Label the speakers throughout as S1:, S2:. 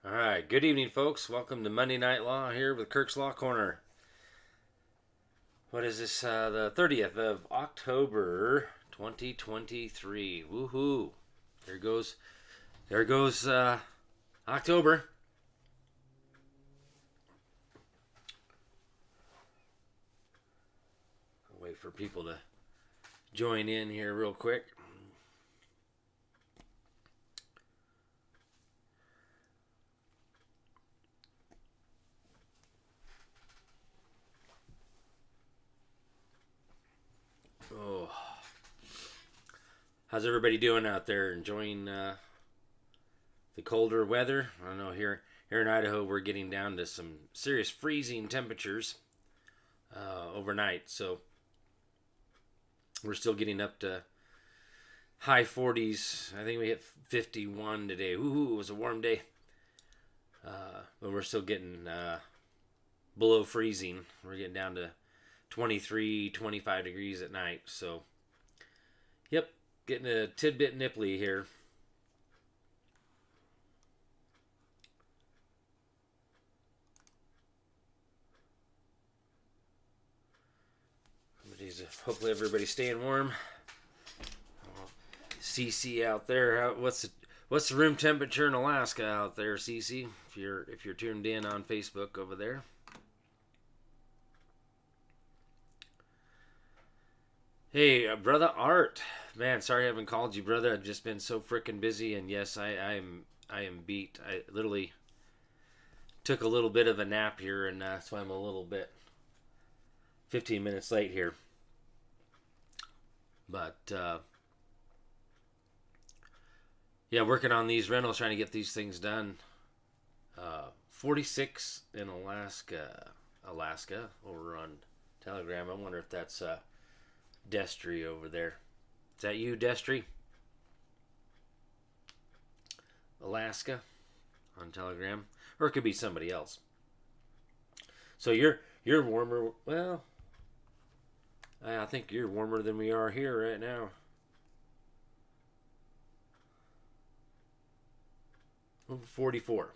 S1: All right, good evening, folks. Welcome to Monday Night Law here with Kirk's Law Corner. What is this? The 30th of October, 2023. Woohoo! There goes October. I'll wait for people to join in here real quick. Oh, how's everybody doing out there? Enjoying the colder weather? I don't know. Here in Idaho, we're getting down to some serious freezing temperatures overnight. So we're still getting up to high 40s. I think we hit 51 today. Ooh, it was a warm day. But we're still getting below freezing. We're getting down to 23, 25 degrees at night. So, yep, getting a tidbit nipply here. Hopefully everybody's staying warm. CC out there, what's the room temperature in Alaska out there, CC? If you're tuned in on Facebook over there. Hey, brother Art, man, sorry I haven't called you, brother. I've just been so freaking busy, and yes, I am beat. I literally took a little bit of a nap here, and that's why I'm a little bit 15 minutes late here. But yeah, working on these rentals, trying to get these things done. 46 in Alaska over on Telegram. I wonder if that's Destry over there. Is that you, Destry? Alaska on Telegram, or it could be somebody else. So you're warmer. Well, I think you're warmer than we are here right now. 44.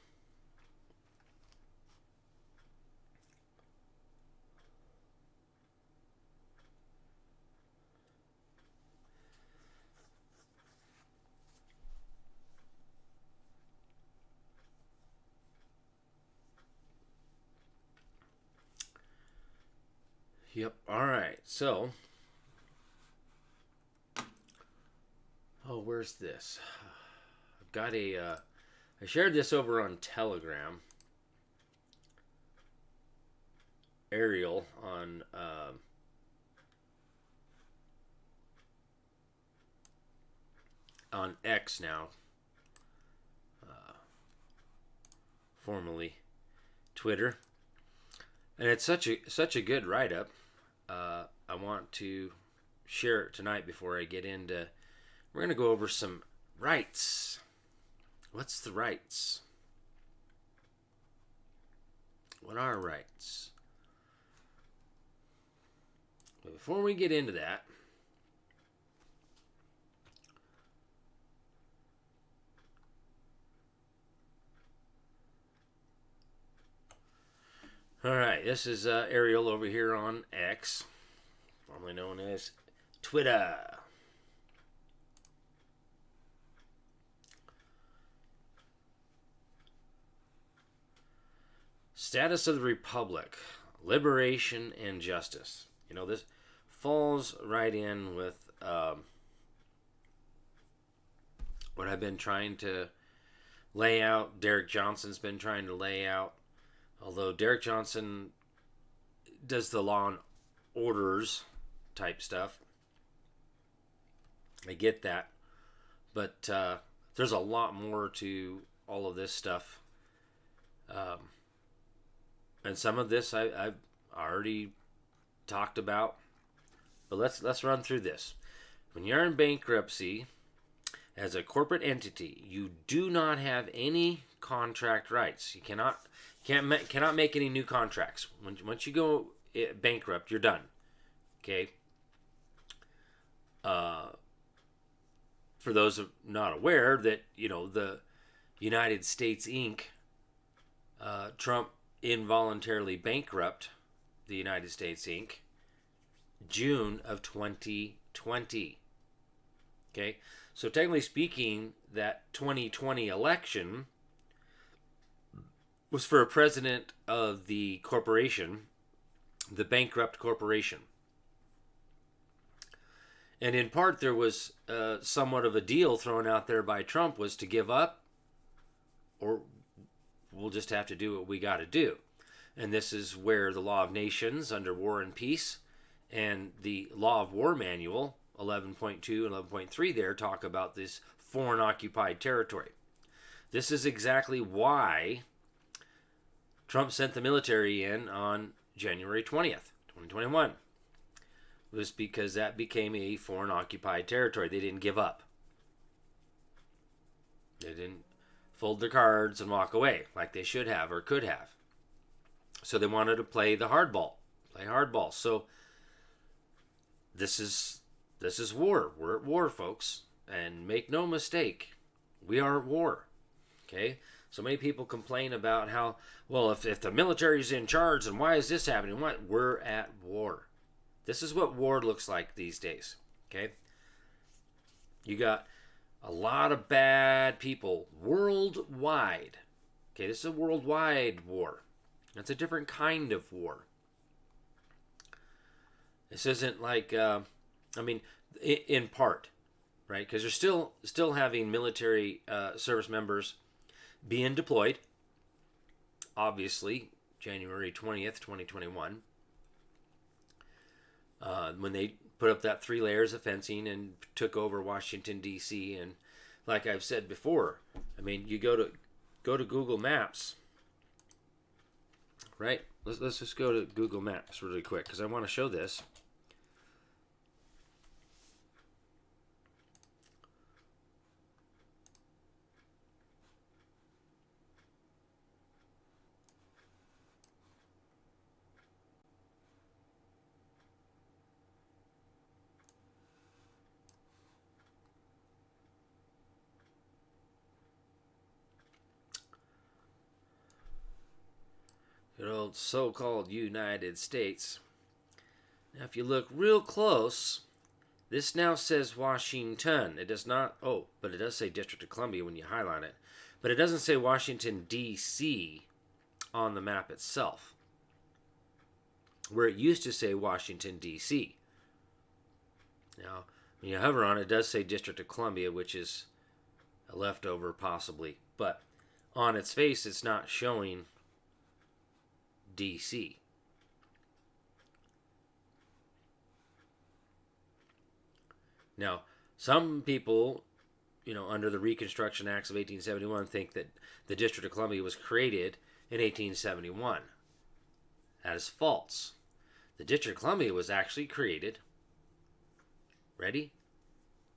S1: Yep. All right. So, where's this? I've got I shared this over on Telegram. Ariel on X now, formerly Twitter, and it's such a good write up. I want to share it tonight before I get into. We're gonna go over some rights. What's the rights? What are rights? But before we get into that, all right, this is Ariel over here on X, formerly known as Twitter. Status of the Republic, liberation and justice. You know, this falls right in with what I've been trying to lay out. Derek Johnson's been trying to lay out. Although Derek Johnson does the law and orders type stuff. I get that. But there's a lot more to all of this stuff. And some of this I've already talked about. But let's run through this. When you're in bankruptcy as a corporate entity, you do not have any contract rights. You cannot make any new contracts. Once you go bankrupt, you're done. Okay. For those not aware, that the United States Inc. Trump involuntarily bankrupt the United States Inc. June of 2020. Okay, so technically speaking, that 2020 election was for a president of the corporation, the bankrupt corporation. And in part, there was somewhat of a deal thrown out there by Trump, was to give up, or we'll just have to do what we got to do. And this is where the Law of Nations under War and Peace and the Law of War Manual 11.2 and 11.3 there talk about this foreign occupied territory. This is exactly why Trump sent the military in on January 20th, 2021. It was because that became a foreign occupied territory. They didn't give up. They didn't fold their cards and walk away like they should have or could have. So they wanted to play the hardball. Play hardball. So this is war. We're at war, folks. And make no mistake, we are at war. Okay? So many people complain about how, well, if the military's in charge, then why is this happening? What? We're at war. This is what war looks like these days. Okay? You got a lot of bad people worldwide. Okay, this is a worldwide war. It's a different kind of war. This isn't like, in part, right? Because you're still having military service members being deployed. Obviously, January 20th, 2021. When they put up that 3 layers of fencing and took over Washington, D.C. And like I've said before, I mean, you go to Google Maps, right? Let's just go to Google Maps really quick because I want to show this. Good old so-called United States. Now, if you look real close, this now says Washington. It does not, but it does say District of Columbia when you highlight it. But it doesn't say Washington, D.C. on the map itself, where it used to say Washington, D.C. Now, when you hover on it, it does say District of Columbia, which is a leftover possibly. But on its face, it's not showing D.C. Now, some people, under the Reconstruction Acts of 1871, think that the District of Columbia was created in 1871. That is false. The District of Columbia was actually created, ready?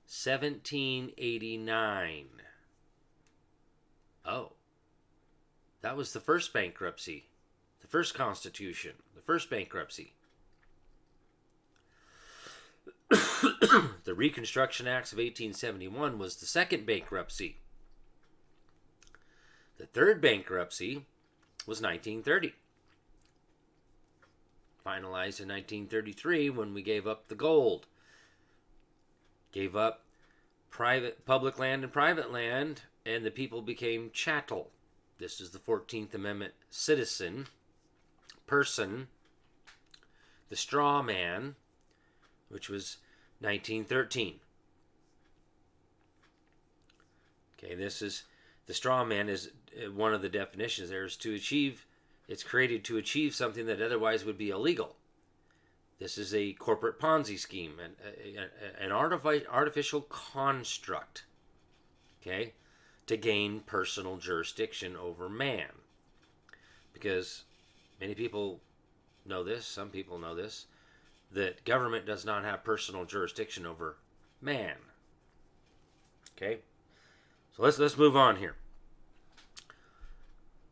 S1: 1789. Oh, that was the first bankruptcy. The first constitution, the first bankruptcy. The Reconstruction Acts of 1871 was the second bankruptcy. The third bankruptcy was 1930. Finalized in 1933 when we gave up the gold. Gave up public land and private land, and the people became chattel. This is the 14th Amendment citizen. Person, the straw man, which was 1913. Okay, this is the straw man is one of the definitions there is to achieve. It's created to achieve something that otherwise would be illegal. This is a corporate Ponzi scheme, an artificial construct. Okay, to gain personal jurisdiction over man, because many people know this, some people know this, that government does not have personal jurisdiction over man. Okay? So let's move on here.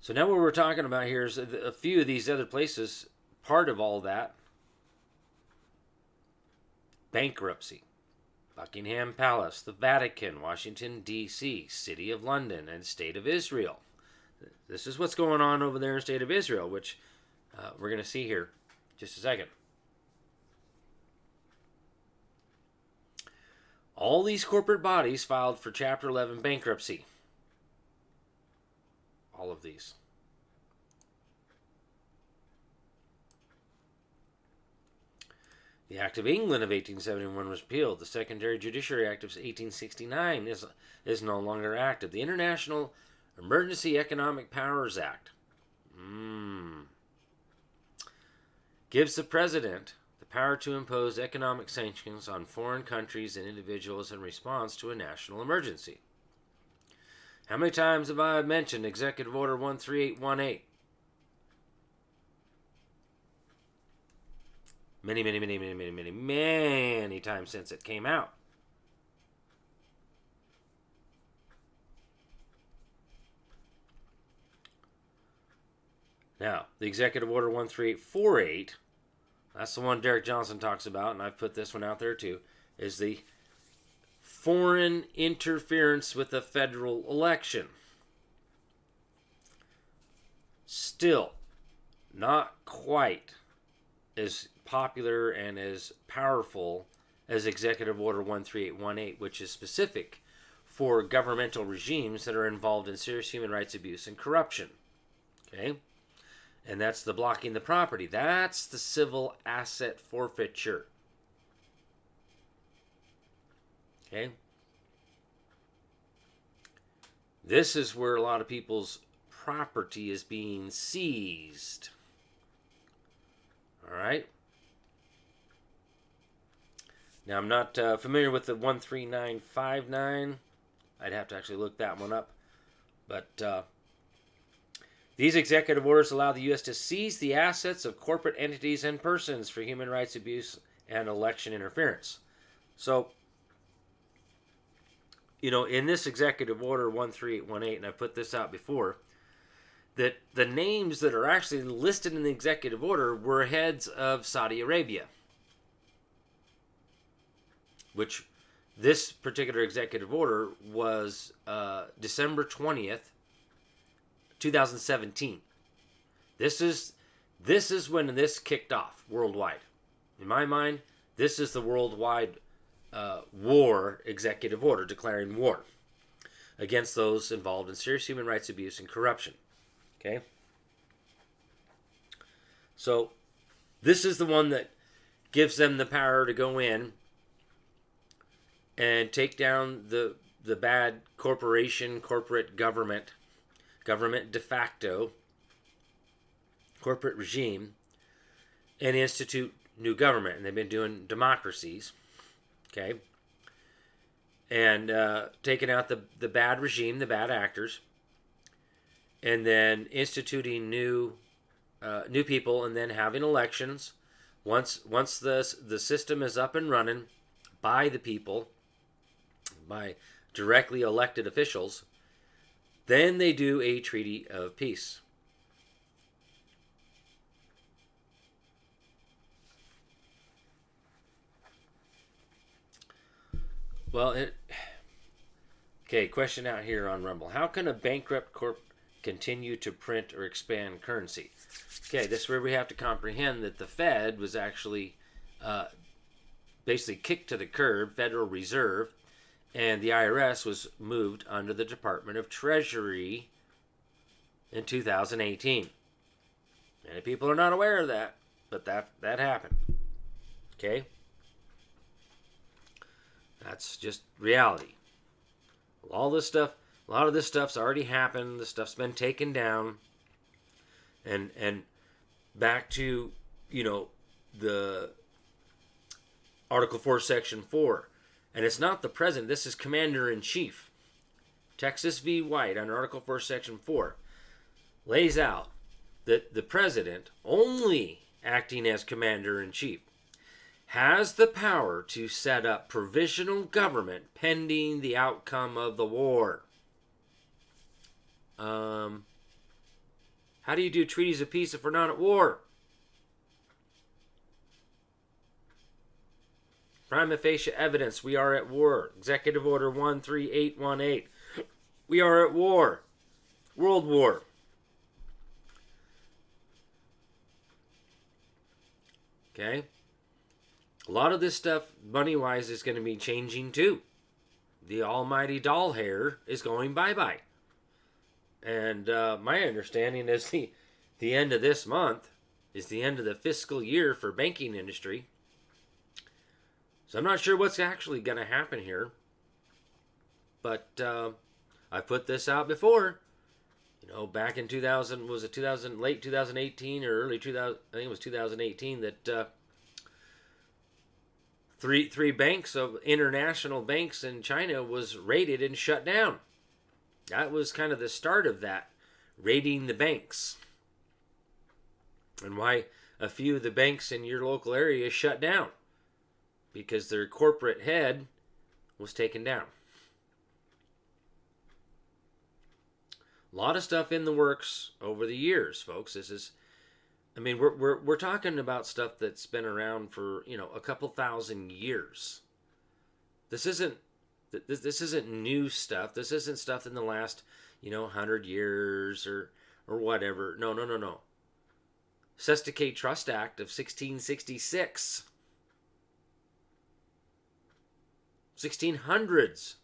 S1: So now what we're talking about here is a few of these other places, part of all that. Bankruptcy. Buckingham Palace, the Vatican, Washington, D.C., City of London, and State of Israel. This is what's going on over there in the state of Israel, which we're going to see here in just a second. All these corporate bodies filed for Chapter 11 bankruptcy. All of these. The Act of England of 1871 was repealed. The Secondary Judiciary Act of 1869 is no longer active. The International Emergency Economic Powers Act gives the President the power to impose economic sanctions on foreign countries and individuals in response to a national emergency. How many times have I mentioned Executive Order 13818? Many times since it came out. Now, the Executive Order 13848, that's the one Derek Johnson talks about, and I've put this one out there too, is the foreign interference with a federal election. Still, not quite as popular and as powerful as Executive Order 13818, which is specific for governmental regimes that are involved in serious human rights abuse and corruption. Okay? And that's the blocking the property. That's the civil asset forfeiture. Okay? This is where a lot of people's property is being seized. All right? Now, I'm not familiar with the 13959. I'd have to actually look that one up. But these executive orders allow the U.S. to seize the assets of corporate entities and persons for human rights abuse and election interference. So, you know, in this executive order 13818, and I put this out before, that the names that are actually listed in the executive order were heads of Saudi Arabia, which this particular executive order was December 20th, 2017. This is when this kicked off worldwide. In my mind, this is the worldwide war executive order declaring war against those involved in serious human rights abuse and corruption. Okay? So, this is the one that gives them the power to go in and take down the bad corporate government de facto, corporate regime, and institute new government. And they've been doing democracies, okay? And taking out the bad regime, the bad actors, and then instituting new people, and then having elections. Once the system is up and running by the people, by directly elected officials, then they do a treaty of peace. Well, okay, question out here on Rumble. How can a bankrupt corp continue to print or expand currency? Okay, this is where we have to comprehend that the Fed was actually basically kicked to the curb, Federal Reserve, and the IRS was moved under the Department of Treasury in 2018. Many people are not aware of that, but that happened. Okay? That's just reality. All this stuff, a lot of this stuff's already happened. The stuff's been taken down. And back to, the Article 4, Section 4. And it's not the president. This is Commander-in-Chief. Texas v. White on Article 4, Section 4 lays out that the president, only acting as Commander-in-Chief, has the power to set up provisional government pending the outcome of the war. How do you do treaties of peace if we're not at war? Prima facie evidence, we are at war. Executive Order 13818. We are at war. World War. Okay? A lot of this stuff, money-wise, is going to be changing too. The almighty doll hair is going bye-bye. And my understanding is the end of this month is the end of the fiscal year for banking industry. So I'm not sure what's actually going to happen here. But I put this out before. You know, back in 2000, was it 2000, late 2018 or early 2000, I think it was 2018, that three banks of international banks in China was raided and shut down. That was kind of the start of that, raiding the banks. And why a few of the banks in your local area shut down. Because their corporate head was taken down. A lot of stuff in the works over the years, folks. This is, I mean, we're talking about stuff that's been around for, you know, a couple thousand years. This isn't new stuff. This isn't stuff in the last, you know, 100 years or whatever. No. Sesticate Trust Act of 1666. 1600s.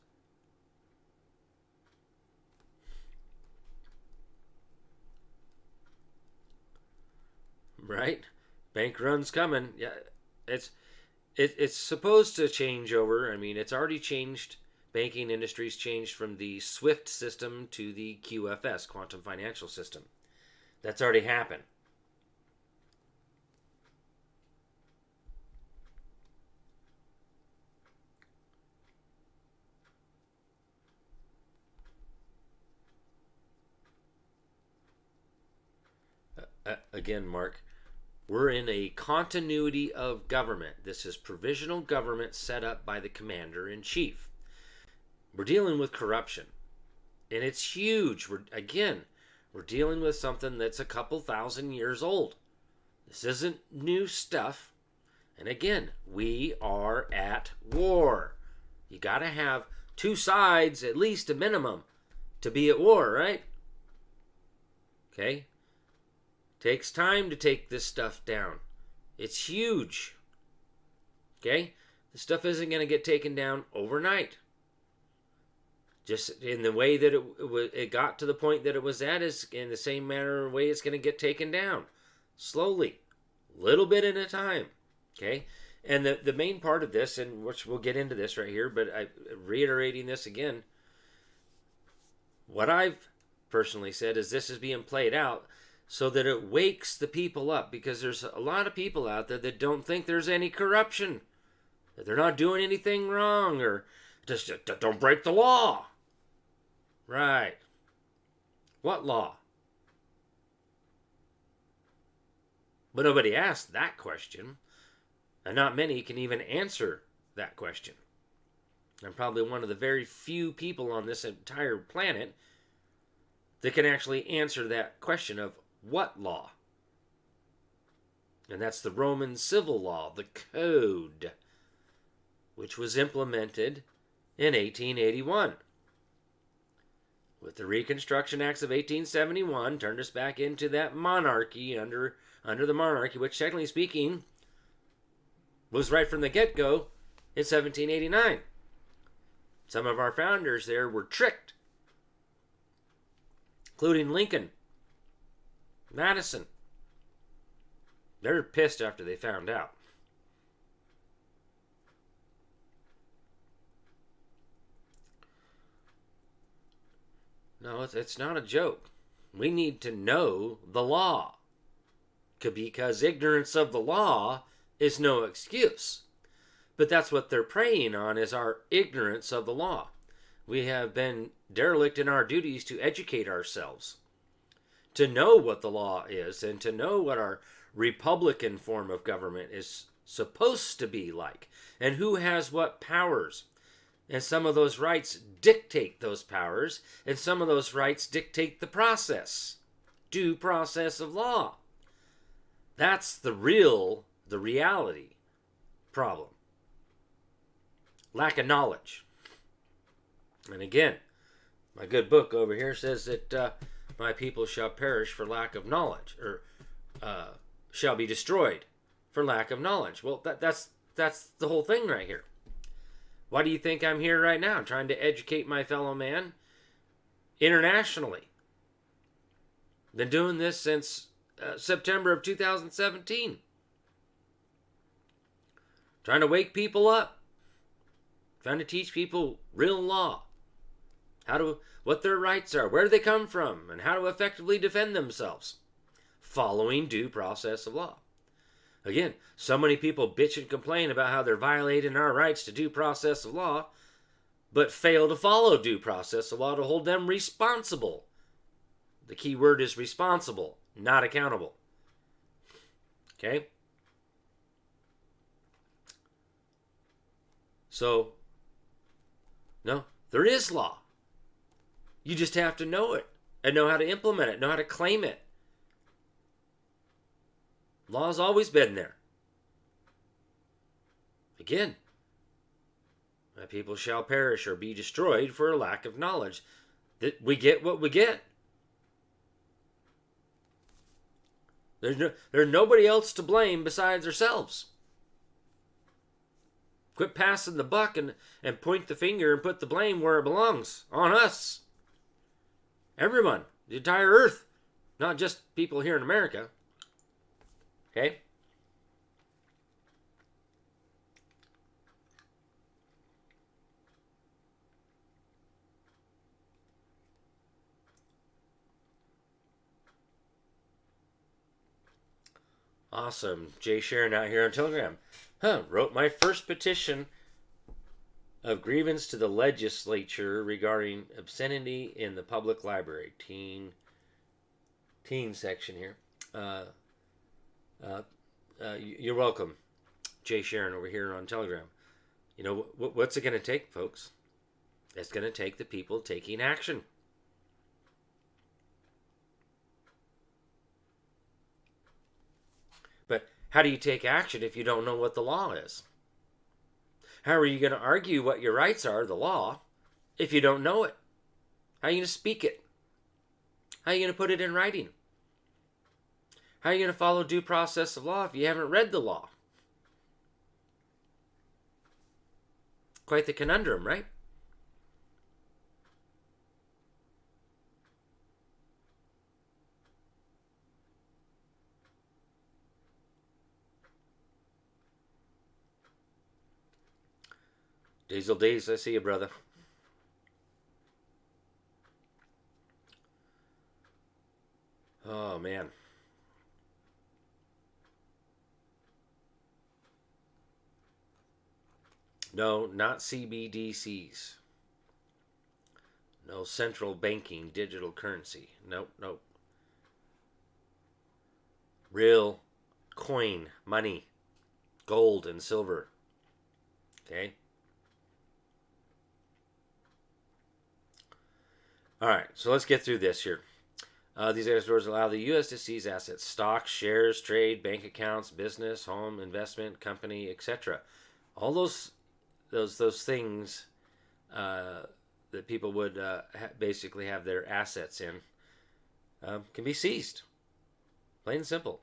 S1: Right? Bank run's coming. Yeah, it's supposed to change over. I mean, it's already changed. Banking industry's changed from the SWIFT system to the QFS, Quantum Financial System. That's already happened. Again, Mark, we're in a continuity of government. This is provisional government set up by the commander-in-chief. We're dealing with corruption, and it's huge. We're dealing with something that's a couple thousand years old. This isn't new stuff. And again, we are at war. You got to have two sides, at least a minimum, to be at war, right? Okay? Takes time to take this stuff down. It's huge. Okay? This stuff isn't going to get taken down overnight. Just in the way that it got to the point that it was at is in the same manner and way it's going to get taken down. Slowly. Little bit at a time. Okay? And the main part of this, and which we'll get into this right here, but I'm reiterating this again. What I've personally said is this is being played out so that it wakes the people up, because there's a lot of people out there that don't think there's any corruption, that they're not doing anything wrong, or just don't break the law. Right. What law? But nobody asked that question, and not many can even answer that question. I'm probably one of the very few people on this entire planet that can actually answer that question of what law? And that's the Roman civil law, the Code, which was implemented in 1881. With the Reconstruction Acts of 1871, turned us back into that monarchy, under the monarchy, which technically speaking was right from the get-go in 1789. Some of our founders there were tricked, including Lincoln, Madison. They're pissed after they found out. No, it's not a joke. We need to know the law, because ignorance of the law is no excuse. But that's what they're preying on, is our ignorance of the law. We have been derelict in our duties to educate ourselves, to know what the law is, and to know what our Republican form of government is supposed to be like, and who has what powers. And some of those rights dictate those powers, and some of those rights dictate the process, due process of law. That's the reality problem. Lack of knowledge. And again, my good book over here says that my people shall perish for lack of knowledge, or shall be destroyed for lack of knowledge. Well, that's the whole thing right here. Why do you think I'm here right now, trying to educate my fellow man internationally? Been doing this since September of 2017. Trying to wake people up. Trying to teach people real law. What their rights are, where they come from, and how to effectively defend themselves. Following due process of law. Again, so many people bitch and complain about how they're violating our rights to due process of law, but fail to follow due process of law to hold them responsible. The key word is responsible, not accountable. Okay? So, no, there is law. You just have to know it and know how to implement it, know how to claim it. Law's always been there. Again, my people shall perish or be destroyed for a lack of knowledge. That we get what we get. There's nobody else to blame besides ourselves. Quit passing the buck and point the finger and put the blame where it belongs. On us. Everyone. The entire earth. Not just people here in America. Okay? Awesome. Jay Sharon out here on Telegram. Wrote my first petition of grievance to the legislature regarding obscenity in the public library. Teen section here. You're welcome, Jay Sharon over here on Telegram. You know, what's it going to take, folks? It's going to take the people taking action. But how do you take action if you don't know what the law is? How are you going to argue what your rights are, the law, if you don't know it? How are you going to speak it? How are you going to put it in writing? How are you going to follow due process of law if you haven't read the law? Quite the conundrum, right? Diesel Days, I see you, brother. Oh, man. No, not CBDCs. No central banking digital currency. Nope. Real coin, money, gold and silver. Okay? All right, so let's get through this here. These executors allow the U.S. to seize assets, stocks, shares, trade, bank accounts, business, home, investment, company, etc. All those things that people would basically have their assets in can be seized. Plain and simple.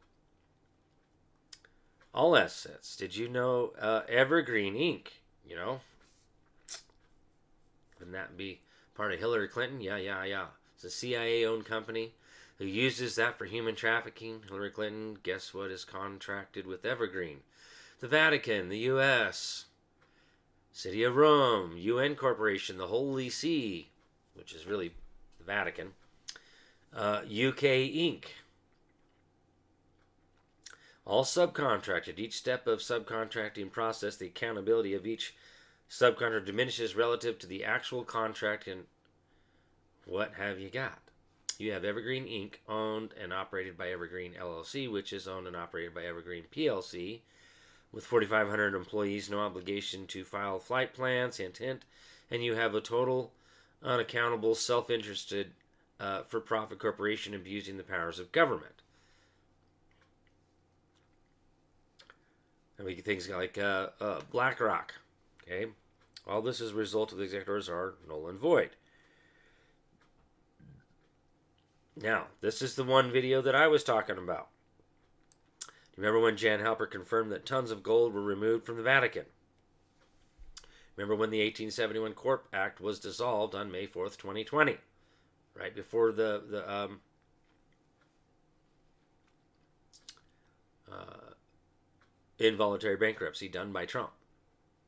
S1: All assets. Did you know Evergreen Inc.? You know, wouldn't that be part of Hillary Clinton? Yeah. It's a CIA-owned company who uses that for human trafficking. Hillary Clinton, guess what, is contracted with Evergreen? The Vatican, the U.S., City of Rome, UN Corporation, the Holy See, which is really the Vatican, UK Inc. All subcontracted. Each step of subcontracting process, the accountability of each subcontractor diminishes relative to the actual contract. And what have you got? You have Evergreen Inc., owned and operated by Evergreen LLC, which is owned and operated by Evergreen PLC, with 4,500 employees, no obligation to file flight plans, hint, and you have a total unaccountable, self-interested, for-profit corporation abusing the powers of government. And we get things like BlackRock. Okay, all this is a result of the executors are null and void. Now, this is the one video that I was talking about. Do you remember when Jan Halper confirmed that tons of gold were removed from the Vatican? Remember when the 1871 Corp Act was dissolved on May 4th, 2020, right before the involuntary bankruptcy done by Trump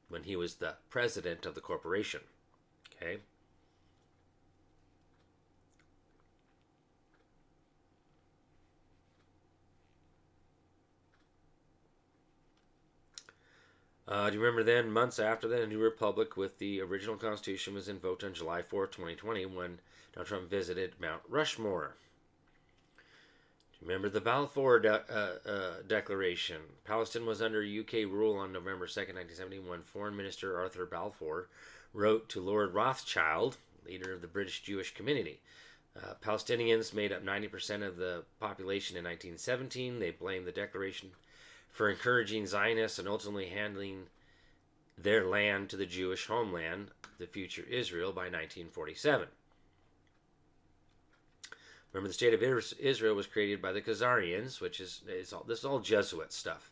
S1: when he was the president of the corporation. Okay. Do you remember then, months after the new republic with the original constitution was invoked on July 4th, 2020, when Donald Trump visited Mount Rushmore? Do you remember the Balfour Declaration? Palestine was under UK rule on November 2nd, 1970, when Foreign Minister Arthur Balfour wrote to Lord Rothschild, leader of the British Jewish community. Palestinians made up 90% of the population in 1917. They blamed the declaration for encouraging Zionists and ultimately handing their land to the Jewish homeland, the future Israel, by 1947. Remember, the state of Israel was created by the Khazarians, which is this is all Jesuit stuff.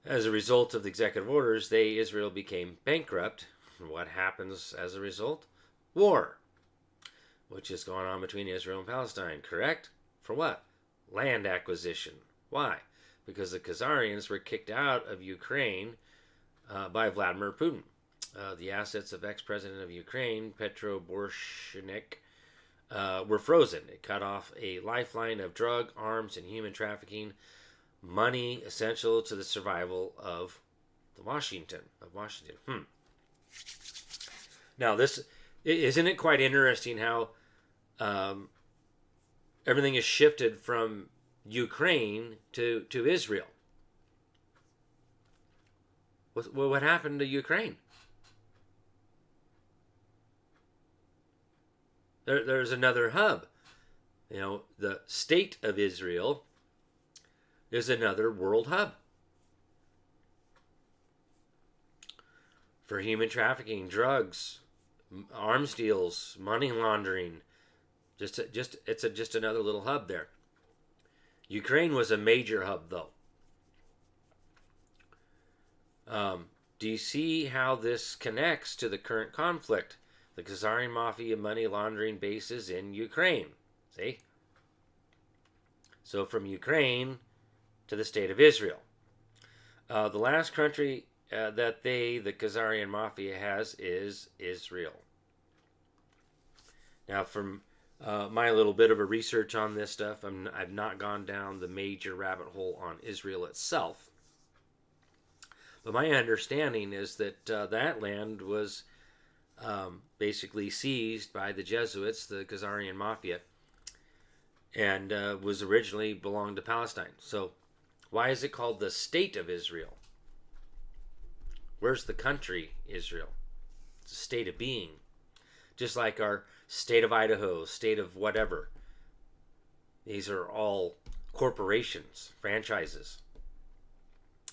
S1: As a result of the executive orders, Israel became bankrupt. What happens as a result? War, which is going on between Israel and Palestine, correct? For what? Land acquisition. Why? Because the Khazarians were kicked out of Ukraine by Vladimir Putin. The assets of ex-president of Ukraine, Petro Poroshenko, were frozen. It cut off a lifeline of drug, arms, and human trafficking, money essential to the survival of Washington. Now, this isn't it quite interesting how everything is shifted from Ukraine to Israel. What happened to Ukraine? There's another hub. You know, the state of Israel is another world hub for human trafficking, drugs, arms deals, money laundering. It's just another little hub there. Ukraine was a major hub, though. Do you see how this connects to the current conflict? The Khazarian Mafia money laundering bases in Ukraine. See? So from Ukraine to the state of Israel. The last country that the Khazarian Mafia has is Israel. Now, from my little bit of a research on this stuff, I've not gone down the major rabbit hole on Israel itself. But my understanding is that that land was basically seized by the Jesuits, the Khazarian Mafia, and was originally belonged to Palestine. So why is it called the State of Israel? Where's the country, Israel? It's a state of being. Just like our state of Idaho, state of whatever. These are all corporations, franchises.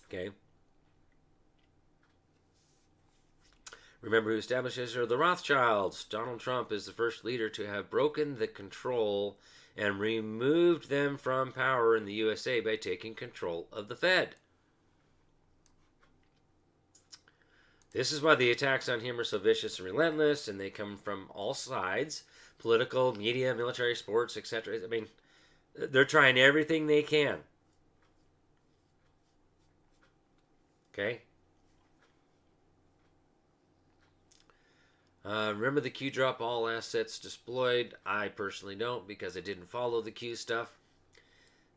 S1: Okay? Remember who established Israel? The Rothschilds. Donald Trump is the first leader to have broken the control and removed them from power in the USA by taking control of the Fed. This is why the attacks on him are so vicious and relentless, and they come from all sides. Political, media, military, sports, etc. I mean, they're trying everything they can. Okay? Remember the Q drop all assets deployed? I personally don't, because I didn't follow the Q stuff.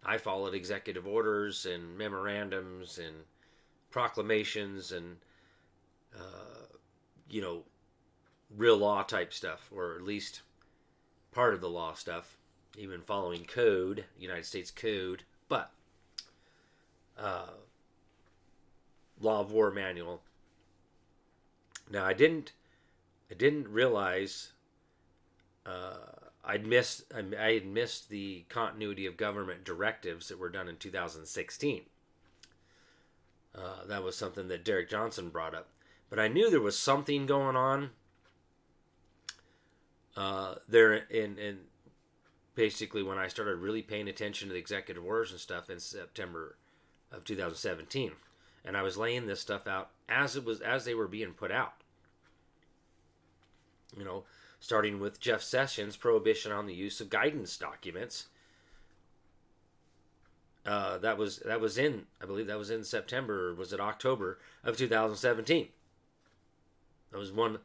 S1: I followed executive orders and memorandums and proclamations and real law type stuff, or at least part of the law stuff, even following code, United States Code, but Law of War Manual. Now, I didn't realize I had missed the continuity of government directives that were done in 2016. That was something that Derek Johnson brought up. But I knew there was something going on there in basically when I started really paying attention to the executive orders and stuff in September of 2017. And I was laying this stuff out as they were being put out. You know, starting with Jeff Sessions' prohibition on the use of guidance documents. That was in, I believe that was in September, or was it October of 2017. That was one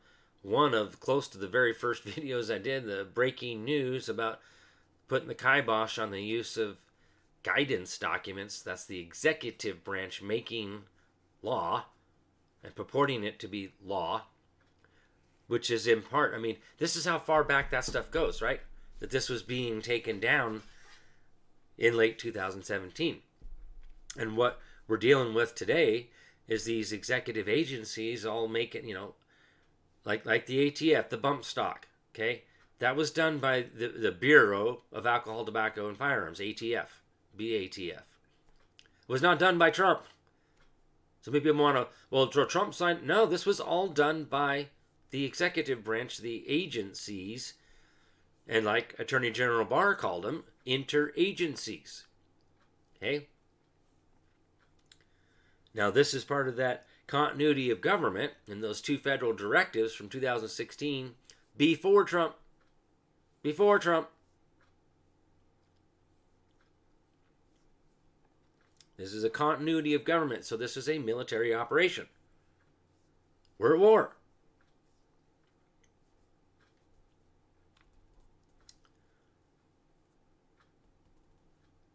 S1: of close to the very first videos I did, the breaking news about putting the kibosh on the use of guidance documents. That's the executive branch making law and purporting it to be law, which is in part, I mean, this is how far back that stuff goes, right? That this was being taken down in late 2017. And what we're dealing with today is these executive agencies all making, you know, like the ATF, the bump stock, okay? That was done by the Bureau of Alcohol, Tobacco, and Firearms, ATF, BATF. It was not done by Trump. Some people want to, well, Trump signed. No, this was all done by the executive branch, the agencies, and like Attorney General Barr called them, interagencies. Okay? Now, this is part of that continuity of government and those two federal directives from 2016 before Trump. Before Trump. This is a continuity of government, so this is a military operation. We're at war.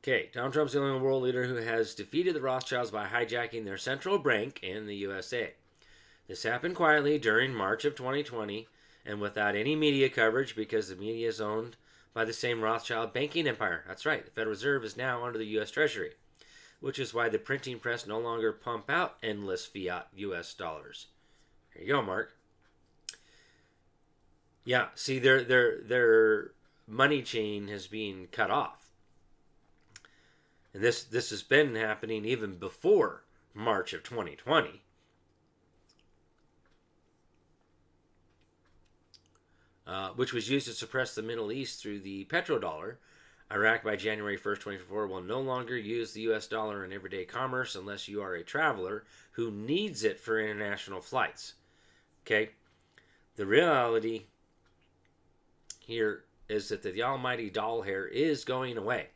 S1: Okay, Donald Trump's the only world leader who has defeated the Rothschilds by hijacking their central bank in the USA. This happened quietly during March of 2020 and without any media coverage because the media is owned by the same Rothschild banking empire. That's right, the Federal Reserve is now under the U.S. Treasury, which is why the printing press no longer pump out endless fiat U.S. dollars. There you go, Mark. Yeah, see, their money chain has been cut off. And this has been happening even before March of 2020. Which was used to suppress the Middle East through the petrodollar. Iraq by January 1st, 2024 will no longer use the U.S. dollar in everyday commerce unless you are a traveler who needs it for international flights. Okay? The reality here is that the almighty doll hair is going away.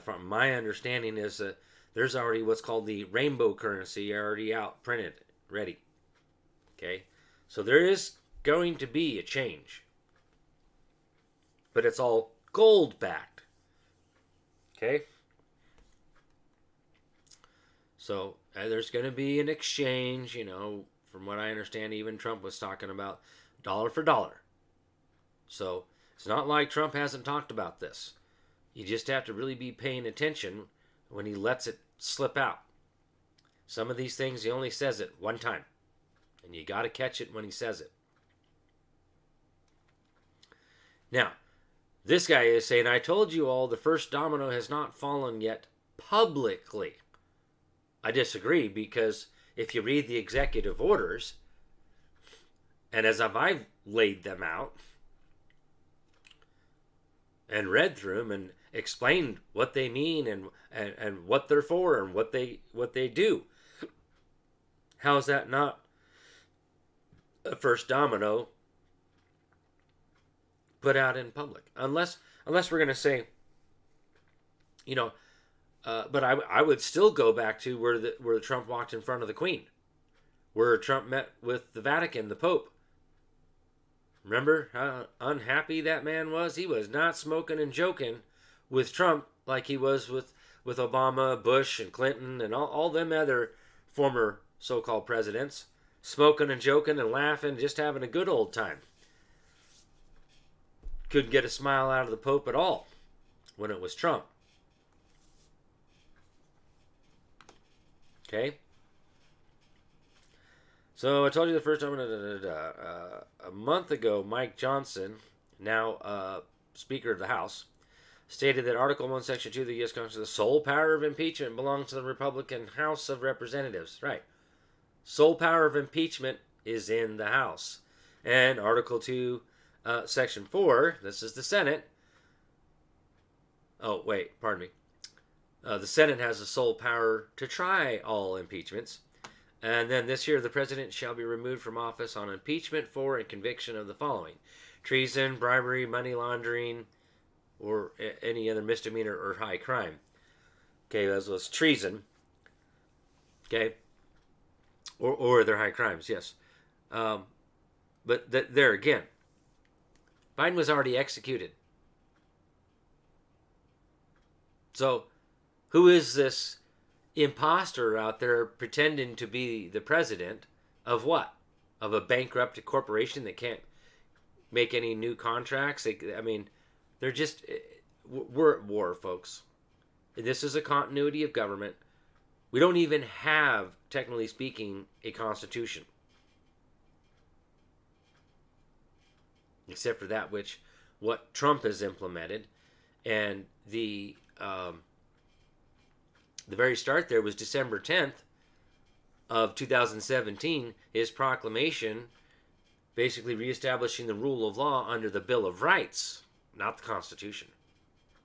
S1: From my understanding is that there's already what's called the rainbow currency already out, printed, ready. Okay? So there is going to be a change. But it's all gold backed. Okay? So there's going to be an exchange, you know, from what I understand, even Trump was talking about dollar for dollar. So it's not like Trump hasn't talked about this. You just have to really be paying attention when he lets it slip out. Some of these things he only says it one time. And you got to catch it when he says it. Now, this guy is saying, I told you all the first domino has not fallen yet publicly. I disagree because if you read the executive orders, and as I've laid them out and read through them and explained what they mean and what they're for and what they do, how is that not a first domino put out in public? Unless we're going to say, you know, but I would still go back to where Trump walked in front of the Queen, where Trump met with the Vatican, the Pope. Remember how unhappy that man was? He was not smoking and joking with Trump like he was with Obama, Bush, and Clinton, and all them other former so-called presidents. Smoking and joking and laughing, just having a good old time. Couldn't get a smile out of the Pope at all when it was Trump. Okay? So I told you the first time, a month ago, Mike Johnson, now Speaker of the House, stated that Article 1, Section 2 of the U.S. Constitution, the sole power of impeachment belongs to the Republican House of Representatives. Right. Sole power of impeachment is in the House. And Article 2 Section 4, this is the Senate. Oh, wait, pardon me. The Senate has the sole power to try all impeachments. And then this year, the president shall be removed from office on impeachment for and conviction of the following: treason, bribery, money laundering, or any other misdemeanor or high crime. Okay, that was treason. Okay, or other high crimes, yes. But there again, Biden was already executed. So, who is this imposter out there pretending to be the president of what? Of a bankrupt corporation that can't make any new contracts? They're just, we're at war, folks. And this is a continuity of government. We don't even have, technically speaking, a constitution. Except for that which, what Trump has implemented. And the very start there was December 10th of 2017, his proclamation basically reestablishing the rule of law under the Bill of Rights, not the Constitution,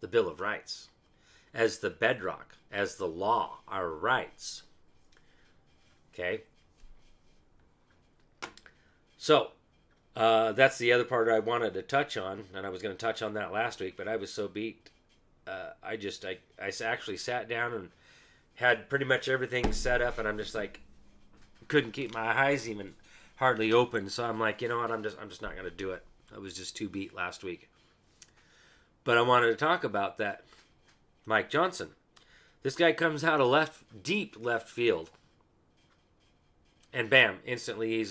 S1: the Bill of Rights, as the bedrock, as the law, our rights. Okay? So, that's the other part I wanted to touch on, and I was going to touch on that last week, but I was so beat. I actually sat down and had pretty much everything set up, and I'm just like, couldn't keep my eyes even hardly open. So I'm like, you know what? I'm just not going to do it. I was just too beat last week. But I wanted to talk about that Mike Johnson. This guy comes out of deep left field, and bam, instantly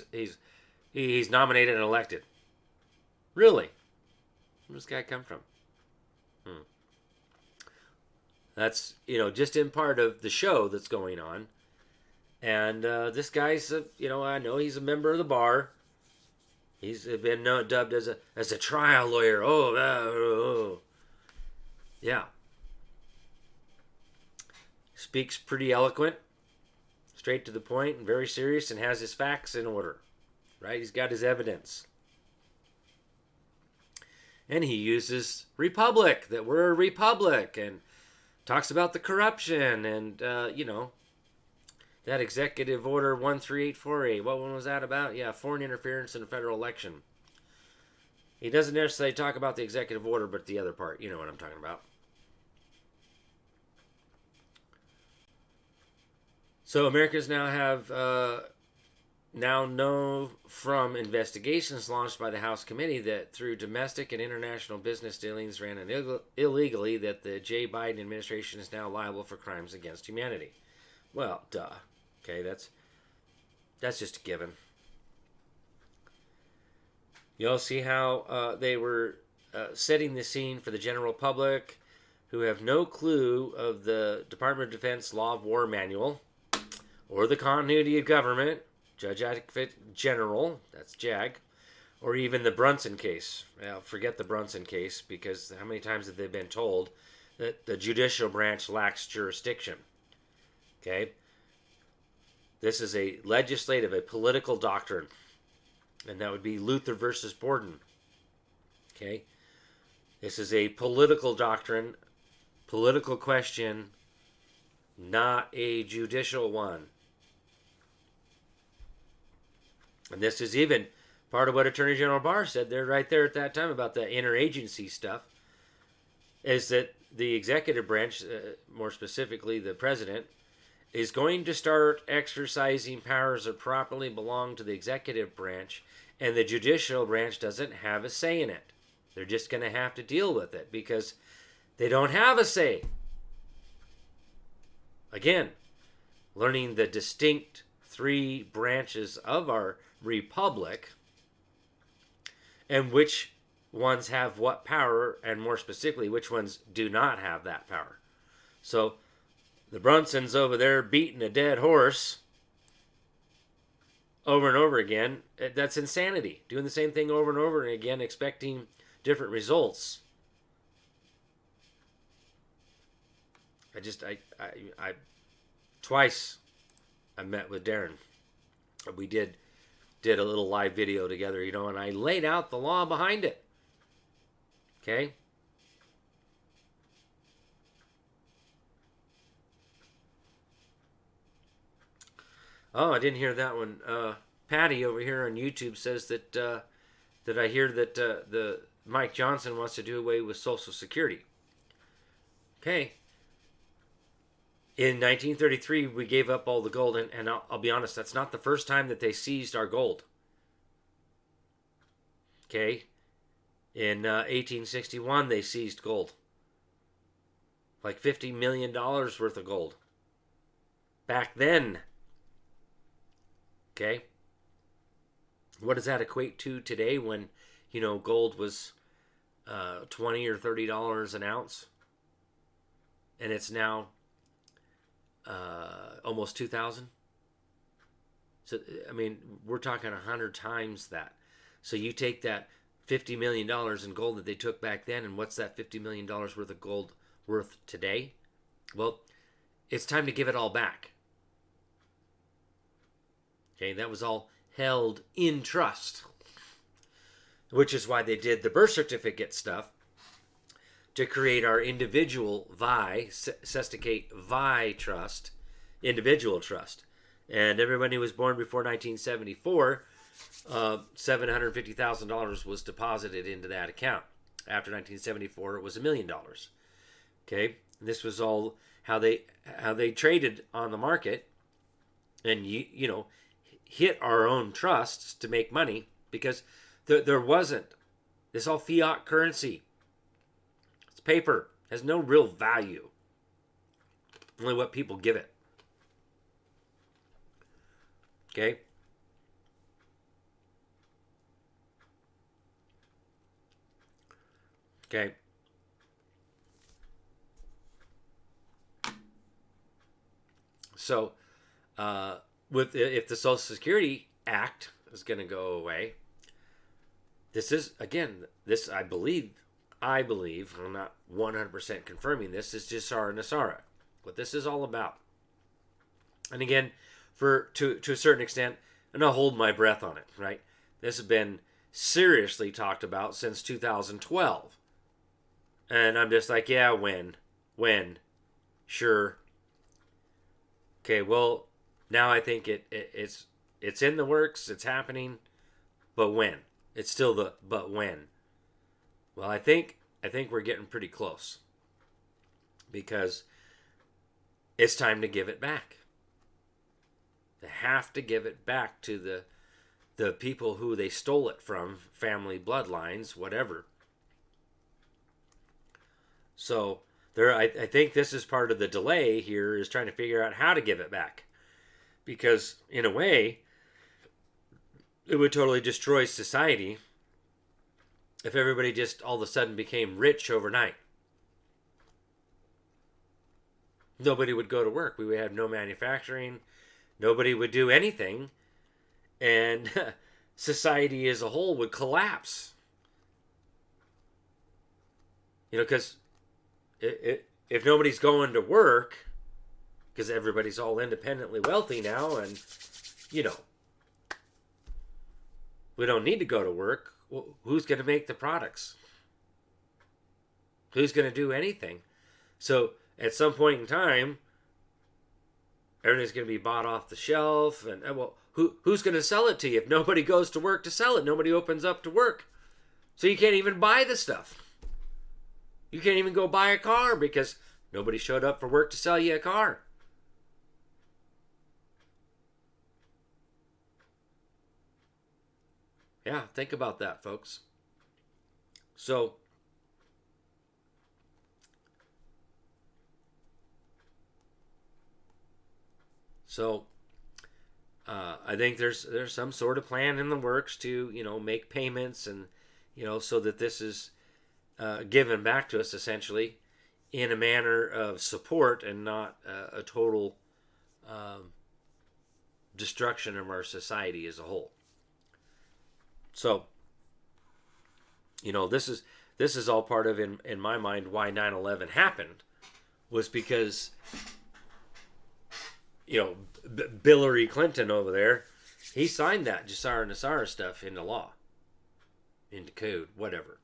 S1: he's nominated and elected. Really? Where does this guy come from? That's, just in part of the show that's going on. And this guy's, I know he's a member of the bar. He's been dubbed as a trial lawyer. Oh. Yeah. Speaks pretty eloquent, straight to the point, and very serious, and has his facts in order. Right? He's got his evidence. And he uses republic, that we're a republic, and talks about the corruption and, that Executive Order 13848. What one was that about? Yeah, foreign interference in a federal election. He doesn't necessarily talk about the executive order, but the other part. You know what I'm talking about. So Americans now have, know from investigations launched by the House Committee that through domestic and international business dealings ran illegally, that the J. Biden administration is now liable for crimes against humanity. Well, duh. Okay, that's just a given. You'll see how they were setting the scene for the general public who have no clue of the Department of Defense Law of War Manual or the continuity of government, Judge Advocate General, that's JAG, or even the Brunson case. Well, forget the Brunson case, because how many times have they been told that the judicial branch lacks jurisdiction? Okay? This is a political doctrine, and that would be Luther versus Borden. Okay? This is a political doctrine, political question, not a judicial one. And this is even part of what Attorney General Barr said right there at that time about the interagency stuff, is that the executive branch, more specifically the president, is going to start exercising powers that properly belong to the executive branch, and the judicial branch doesn't have a say in it. They're just going to have to deal with it because they don't have a say. Again, learning the distinct three branches of our republic and which ones have what power, and more specifically, which ones do not have that power. So, the Brunsons over there beating a dead horse over and over again, that's insanity. Doing the same thing over and over again, expecting different results. Twice I met with Darren. We did did a little live video together, and I laid out the law behind it. Okay? Oh, I didn't hear that one. Patty over here on YouTube says that I hear that the Mike Johnson wants to do away with Social Security. Okay. In 1933, we gave up all the gold, and I'll be honest, that's not the first time that they seized our gold. Okay. In 1861, they seized gold. Like $50 million worth of gold. Back then. Okay. What does that equate to today when, gold was $20 or $30 an ounce? And it's now almost 2,000. So, I mean, we're talking 100 times that. So you take that $50 million in gold that they took back then, and what's that $50 million worth of gold worth today? Well, it's time to give it all back. Okay, that was all held in trust, which is why they did the birth certificate stuff to create our individual sesticate VI trust, individual trust. And everybody who was born before 1974, $750,000 was deposited into that account. After 1974, it was $1 million. Okay, this was all how they traded on the market, and hit our own trusts to make money, because there wasn't. This all fiat currency. It's paper. It has no real value. Only what people give it. Okay? Okay. So, if the Social Security Act is going to go away, this is, again, this I believe, I'm not 100% confirming this, is Jisara Nasara, what this is all about. And again, to a certain extent, and I'll hold my breath on it, right? This has been seriously talked about since 2012. And I'm just like, yeah, when? Sure. Okay, well, now I think it's in the works, it's happening, but when? It's still the but when. Well, I think we're getting pretty close, because it's time to give it back. They have to give it back to the people who they stole it from, family bloodlines, whatever. So I think this is part of the delay here, is trying to figure out how to give it back. Because, in a way, it would totally destroy society if everybody just all of a sudden became rich overnight. Nobody would go to work. We would have no manufacturing. Nobody would do anything. And society as a whole would collapse. Because if nobody's going to work, because everybody's all independently wealthy now, and, we don't need to go to work. Well, who's going to make the products? Who's going to do anything? So at some point in time, everything's going to be bought off the shelf. And, well, who's going to sell it to you if nobody goes to work to sell it? Nobody opens up to work. So you can't even buy the stuff. You can't even go buy a car because nobody showed up for work to sell you a car. Yeah, think about that, folks. So, I think there's some sort of plan in the works to make payments, and so that this is given back to us essentially in a manner of support, and not a total destruction of our society as a whole. So, this is all part of, in my mind, why 9/11 happened, was because, Hillary Clinton over there, He signed that Jure Nasara stuff into law, into code, whatever.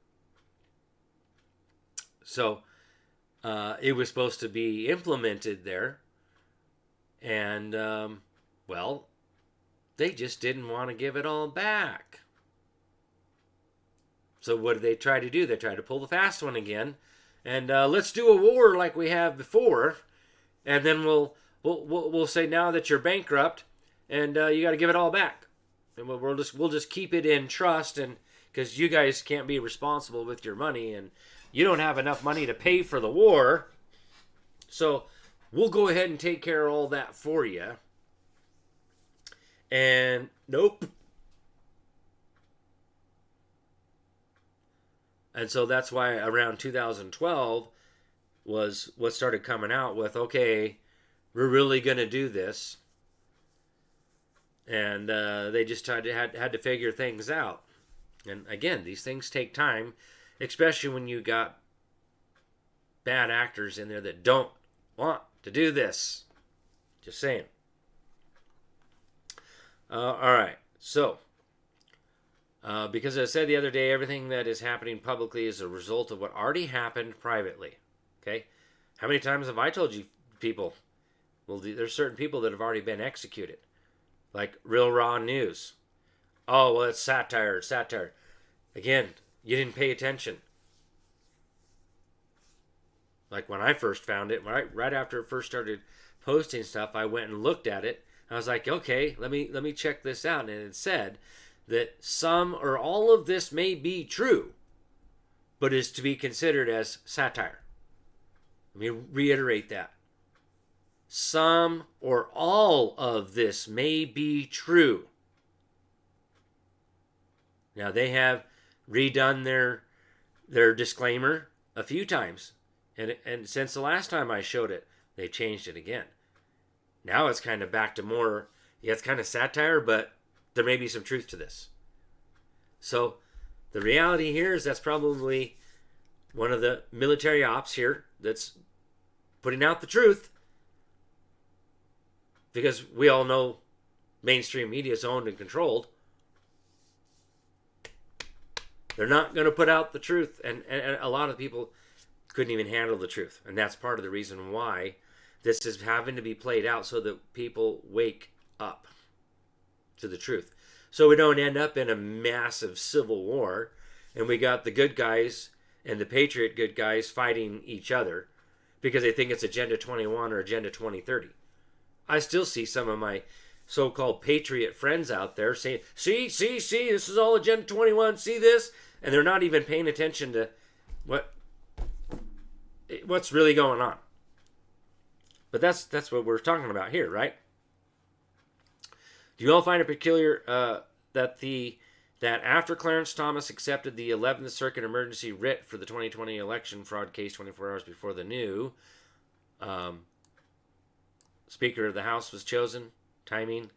S1: So it was supposed to be implemented there. And, well, they just didn't want to give it all back. So what did they try to do? They tried to pull the fast one again. And let's do a war like we have before. And then we'll say now that you're bankrupt and you got to give it all back. And we'll just keep it in trust, and because you guys can't be responsible with your money and you don't have enough money to pay for the war. So we'll go ahead and take care of all that for you. And nope. And so that's why around 2012 was what started coming out with, okay, we're really going to do this. And they just had to figure things out. And again, these things take time, especially when you got bad actors in there that don't want to do this. Just saying. All right. So, because I said the other day, everything that is happening publicly is a result of what already happened privately. Okay? How many times have I told you people? Well, there's certain people that have already been executed. Like Real Raw News. Oh, well, it's satire. Again, you didn't pay attention. Like when I first found it, right after it first started posting stuff, I went and looked at it. I was like, okay, let me check this out. And it said that some or all of this may be true, but is to be considered as satire. Let me reiterate that. Some or all of this may be true. Now, they have redone their disclaimer a few times. And since the last time I showed it, they changed it again. Now it's kind of back to more, yeah, it's kind of satire, but there may be some truth to this. So the reality here is that's probably one of the military ops here that's putting out the truth. Because we all know mainstream media is owned and controlled. They're not going to put out the truth. And a lot of people couldn't even handle the truth. And that's part of the reason why this is having to be played out, so that people wake up to the truth. So we don't end up in a massive civil war and we got the good guys and the patriot good guys fighting each other because they think it's Agenda 21 or Agenda 2030. I still see some of my so-called patriot friends out there saying, see, this is all Agenda 21, see this? And they're not even paying attention to what's really going on. But that's what we're talking about here, right? Do you all find it peculiar that after Clarence Thomas accepted the 11th Circuit emergency writ for the 2020 election fraud case 24 hours before the new Speaker of the House was chosen, timing,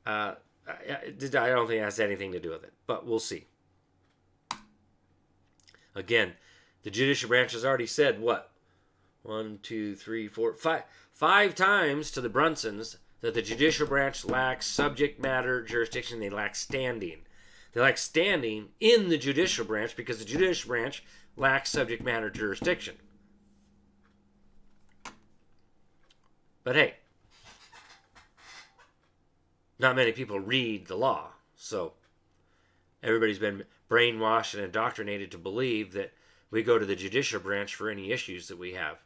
S1: I don't think it has anything to do with it, but we'll see. Again, the judicial branch has already said what? 1, 2, 3, 4, 5 times to the Brunsons that the judicial branch lacks subject matter jurisdiction. They lack standing. They lack standing in the judicial branch because the judicial branch lacks subject matter jurisdiction. But hey, not many people read the law, so everybody's been brainwashed and indoctrinated to believe that we go to the judicial branch for any issues that we have.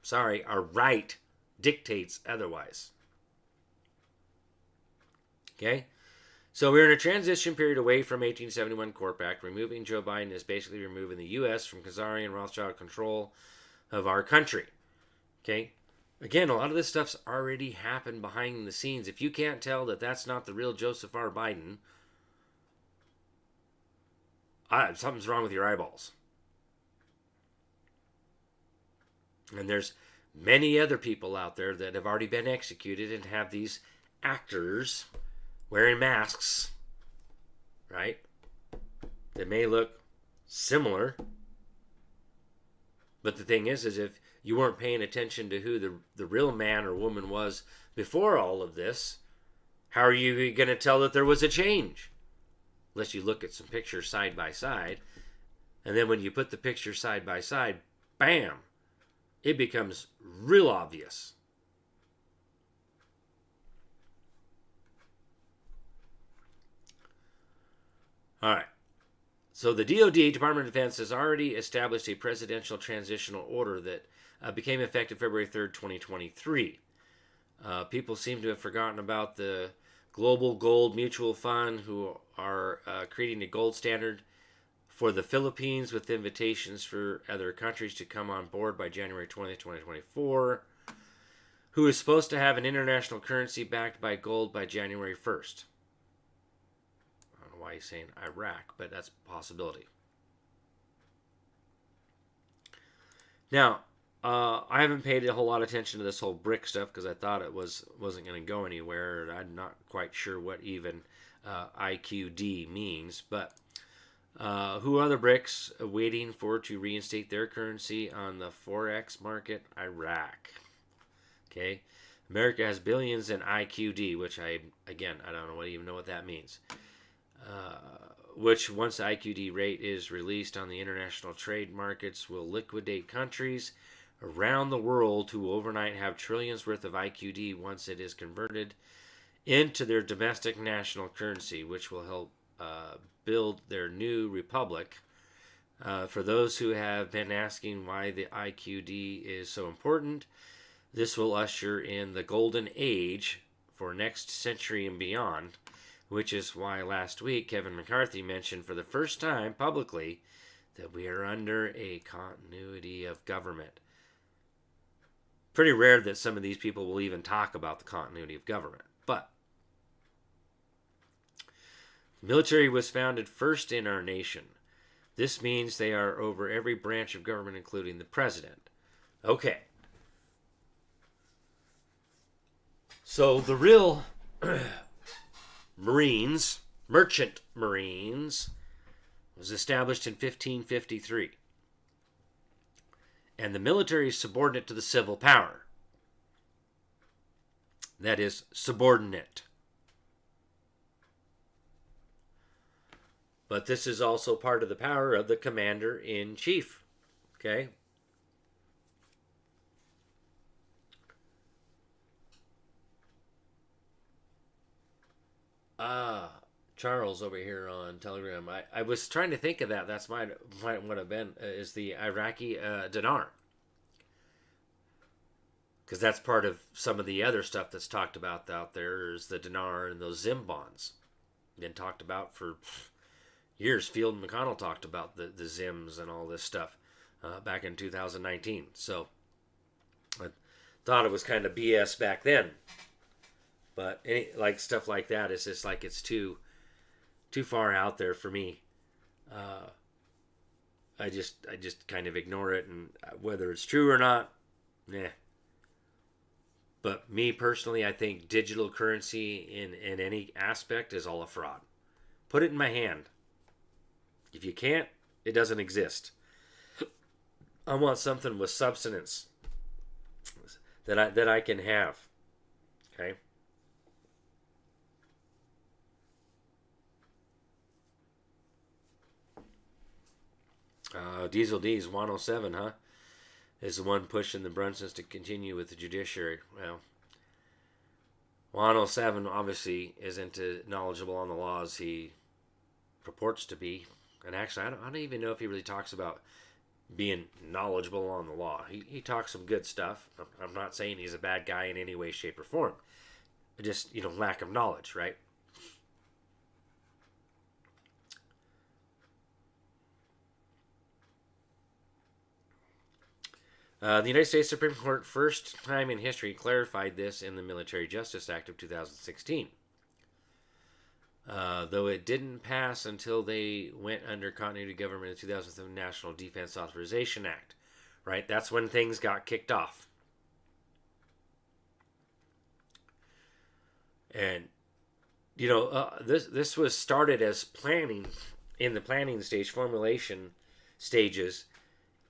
S1: Sorry, our right dictates otherwise. Okay? So we're in a transition period away from 1871 Corp Act. Removing Joe Biden is basically removing the U.S. from Khazarian Rothschild control of our country. Okay? Again, a lot of this stuff's already happened behind the scenes. If you can't tell that that's not the real Joseph R. Biden, something's wrong with your eyeballs. And there's many other people out there that have already been executed and have these actors wearing masks, right? That may look similar. But the thing is if you weren't paying attention to who the real man or woman was before all of this, how are you going to tell that there was a change? Unless you look at some pictures side by side. And then when you put the pictures side by side, bam, it becomes real obvious. All right. So the DoD, Department of Defense, has already established a presidential transitional order that became effective February 3rd, 2023. People seem to have forgotten about the Global Gold Mutual Fund, who are creating a gold standard for the Philippines with invitations for other countries to come on board by January 20th, 2024, who is supposed to have an international currency backed by gold by January 1st. I don't know why he's saying Iraq, but that's a possibility. Now, I haven't paid a whole lot of attention to this whole BRIC stuff because I thought it wasn't going to go anywhere. I'm not quite sure what even IQD means, but who are the BRICS waiting for to reinstate their currency on the Forex market? Iraq. Okay. America has billions in IQD, which I don't even know what that means. Which, once the IQD rate is released on the international trade markets, will liquidate countries around the world who overnight have trillions worth of IQD once it is converted into their domestic national currency, which will help build their new republic. For those who have been asking why the IQD is so important, this will usher in the golden age for next century and beyond, which is why last week Kevin McCarthy mentioned for the first time publicly that we are under a continuity of government. Pretty rare that some of these people will even talk about the continuity of government, but the military was founded first in our nation. This means they are over every branch of government, including the president. Okay. So the real Marines, merchant Marines, was established in 1553. And the military is subordinate to the civil power. That is, subordinate. But this is also part of the power of the commander-in-chief. Okay? Charles over here on Telegram. I was trying to think of that. That's might would have been is the Iraqi dinar, because that's part of some of the other stuff that's talked about out there. Is the dinar and those Zim bonds been talked about for years. Field and McConnell talked about the Zims and all this stuff back in 2019. So I thought it was kind of BS back then. But like stuff like that is just like it's too far out there for me. I just kind of ignore it, and whether it's true or not, nah. But me personally, I think digital currency in any aspect is all a fraud. Put it in my hand. If you can't, it doesn't exist. I want something with substance that I can have. Okay. Diesel D's 107, huh? Is the one pushing the Brunsons to continue with the judiciary. Well, 107 obviously isn't knowledgeable on the laws he purports to be. And actually, I don't even know if he really talks about being knowledgeable on the law. He talks some good stuff. I'm not saying he's a bad guy in any way, shape, or form. Just, lack of knowledge, right? The United States Supreme Court, first time in history, clarified this in the Military Justice Act of 2016. Though it didn't pass until they went under continuity government in 2007 National Defense Authorization Act. Right? That's when things got kicked off. And, this was started as planning, in the planning stage, formulation stages,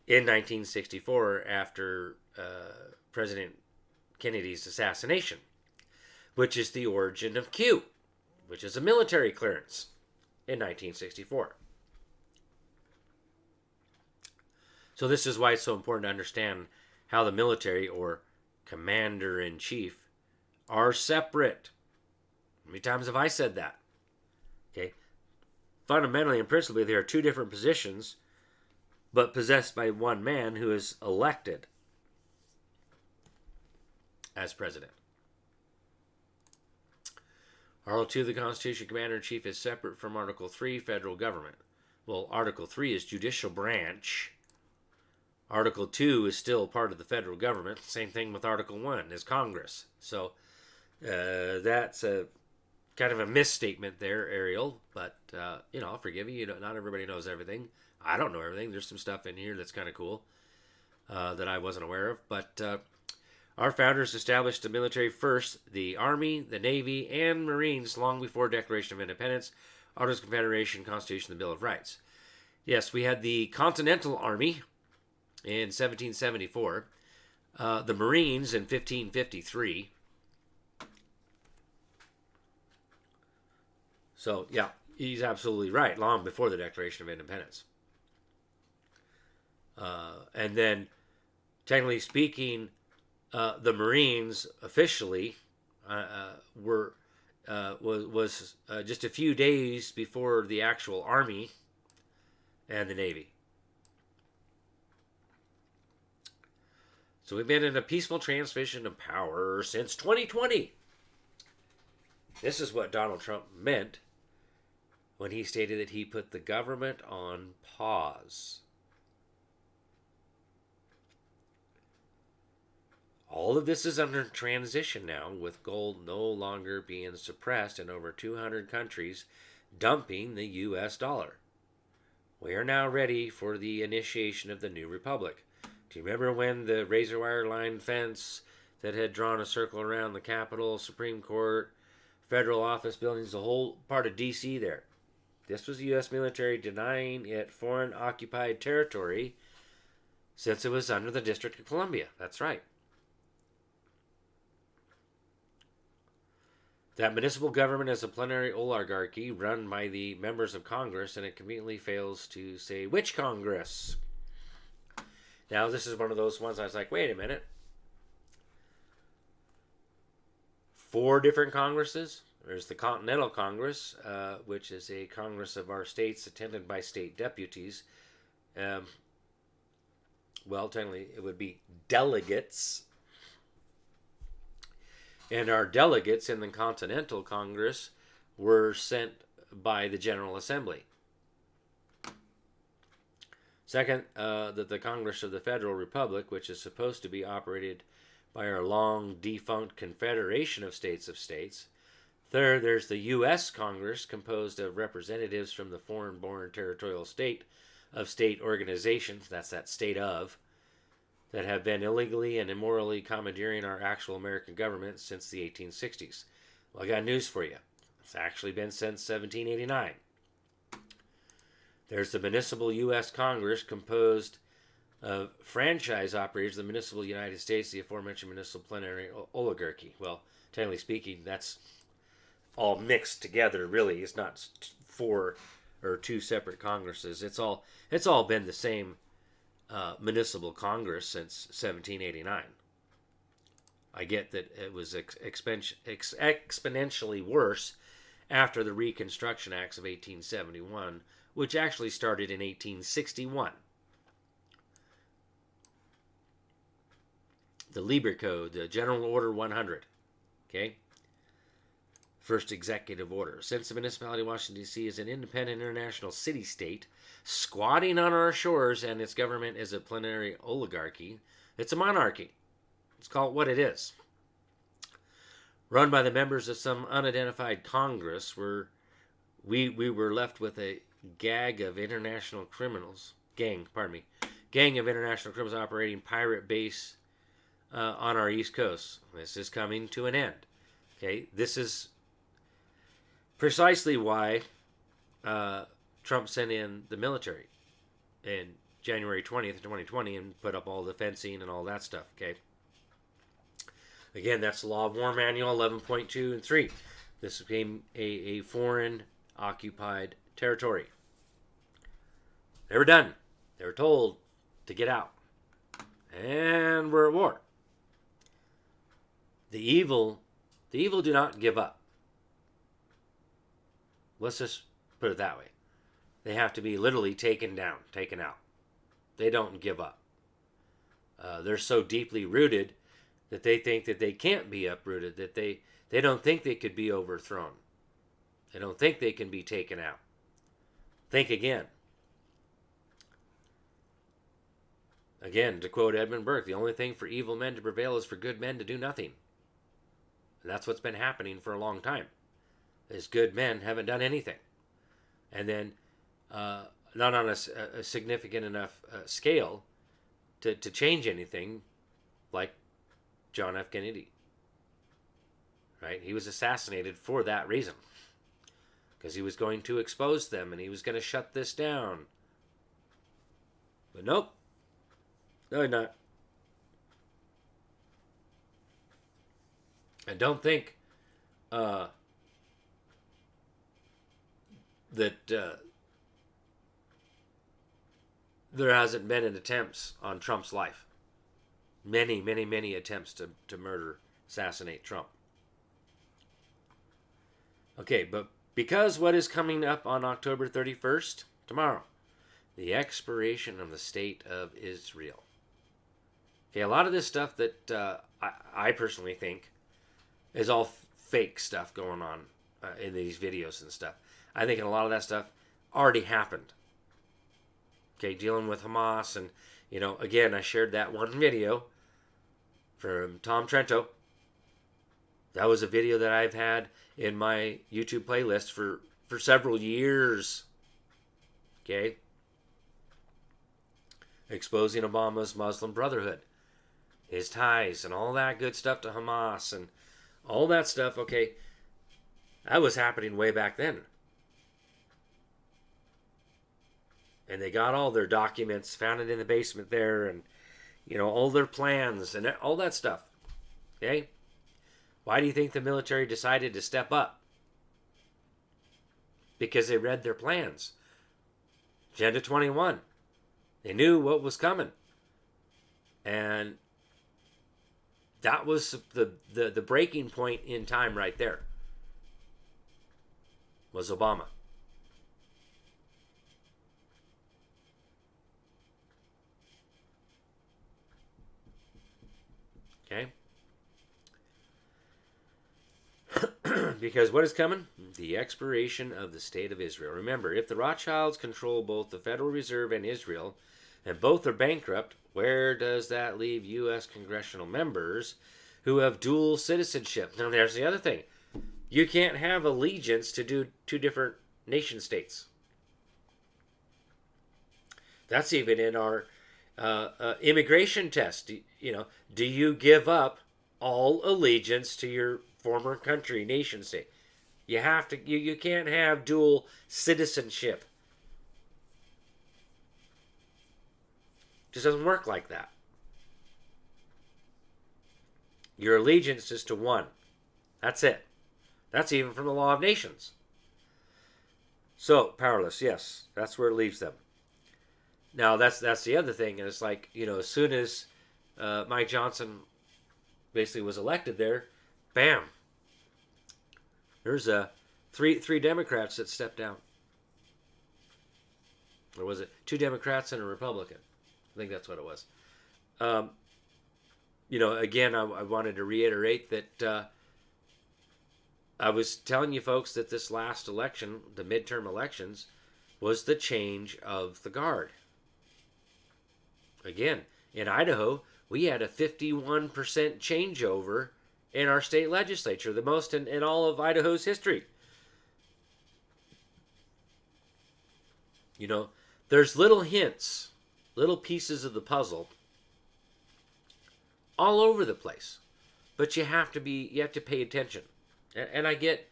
S1: in 1964 after President Kennedy's assassination. which is the origin of Q, which is a military clearance in 1964. So this is why it's so important to understand how the military, or commander-in-chief, are separate. How many times have I said that? Okay. Fundamentally and principally, they are two different positions, but possessed by one man who is elected as president. Article 2 of the Constitution, Commander-in-Chief is separate from Article 3, Federal Government. Well, Article 3 is Judicial Branch. Article 2 is still part of the federal government. Same thing with Article 1 is Congress. So that's a kind of a misstatement there, Ariel. But, I'll forgive you. Not everybody knows everything. I don't know everything. There's some stuff in here that's kind of cool that I wasn't aware of. But our founders established the military first, the Army, the Navy, and Marines long before Declaration of Independence, Articles of Confederation, Constitution, the Bill of Rights. Yes, we had the Continental Army in 1774, the Marines in 1553. So, yeah, he's absolutely right, long before the Declaration of Independence. And then, technically speaking, the Marines officially was just a few days before the actual Army and the Navy. So we've been in a peaceful transition of power since 2020. This is what Donald Trump meant when he stated that he put the government on pause. All of this is under transition now, with gold no longer being suppressed in over 200 countries, dumping the U.S. dollar. We are now ready for the initiation of the new republic. Do you remember when the razor wire line fence that had drawn a circle around the Capitol, Supreme Court, federal office buildings, the whole part of D.C. there? This was the U.S. military denying it foreign occupied territory since it was under the District of Columbia. That's right. That municipal government is a plenary oligarchy run by the members of Congress, and it conveniently fails to say which Congress. Now, this is one of those ones I was like, wait a minute. 4 different Congresses? There's the Continental Congress, which is a Congress of our states attended by state deputies. Well, technically, it would be delegates. And our delegates in the Continental Congress were sent by the General Assembly. Second, that the Congress of the Federal Republic, which is supposed to be operated by our long defunct Confederation of States. Third, there's the U.S. Congress, composed of representatives from the foreign-born territorial state organizations, that's that state of, that have been illegally and immorally commandeering our actual American government since the 1860s. Well, I got news for you. It's actually been since 1789. There's the municipal U.S. Congress, composed of franchise operators of the municipal United States, the aforementioned municipal plenary oligarchy. Well, technically speaking, that's all mixed together, really. It's not 4 or 2 separate Congresses. It's all been the same municipal Congress since 1789. I get that it was exponentially worse after the Reconstruction Acts of 1871, which actually started in 1861. The Libre Code, the General Order 100, okay? First executive order. Since the municipality of Washington, D.C. is an independent international city-state, squatting on our shores, and its government is a plenary oligarchy, it's a monarchy. Let's call it what it is. Run by the members of some unidentified Congress, we were left with a gang of international criminals operating pirate base on our East Coast. This is coming to an end. Okay, this is precisely why Trump sent in the military in January 20th, 2020 and put up all the fencing and all that stuff, okay? Again, that's the Law of War Manual 11.2 and 3. This became a foreign occupied territory. They were done. They were told to get out. And we're at war. The evil do not give up. Let's just put it that way. They have to be literally taken down, taken out. They don't give up. They're so deeply rooted that they think that they can't be uprooted, that they don't think they could be overthrown. They don't think they can be taken out. Think again. Again, to quote Edmund Burke, the only thing for evil men to prevail is for good men to do nothing. And that's what's been happening for a long time. Is good men haven't done anything. And then, not on a significant enough scale to change anything, like John F. Kennedy. Right? He was assassinated for that reason. Because he was going to expose them and he was going to shut this down. But nope. No, he's not. And don't think that there hasn't been an attempts on Trump's life. Many, many, many attempts to murder, assassinate Trump. Okay, but because what is coming up on October 31st, tomorrow, the expiration of the state of Israel. Okay, a lot of this stuff that I personally think is all fake stuff going on in these videos and stuff. I think a lot of that stuff already happened. Okay, dealing with Hamas and, again, I shared that one video from Tom Trento. That was a video that I've had in my YouTube playlist for several years. Okay? Exposing Obama's Muslim Brotherhood. His ties and all that good stuff to Hamas and all that stuff. Okay, that was happening way back then. And they got all their documents, found it in the basement there, and, all their plans and all that stuff. Okay? Why do you think the military decided to step up? Because they read their plans. Agenda 21. They knew what was coming. And that was the breaking point in time right there. Was Obama. Okay? Because what is coming? The expiration of the state of Israel. Remember, if the Rothschilds control both the Federal Reserve and Israel, and both are bankrupt, where does that leave U.S. congressional members who have dual citizenship? Now, there's the other thing. You can't have allegiance to two different nation states. That's even in our immigration test. Do you give up all allegiance to your former country, nation state? You have to. You can't have dual citizenship. Just doesn't work like that. Your allegiance is to one. That's it. That's even from the Law of Nations. So, powerless, yes. That's where it leaves them. Now, that's the other thing. It's like, as soon as Mike Johnson basically was elected there, bam. There's three Democrats that stepped down. Or was it 2 Democrats and a Republican? I think that's what it was. Again, I wanted to reiterate that I was telling you folks that this last election, the midterm elections, was the change of the guard. Again, in Idaho, we had a 51% changeover in our state legislature, the most in all of Idaho's history. There's little hints, little pieces of the puzzle all over the place, but you have to pay attention. And I get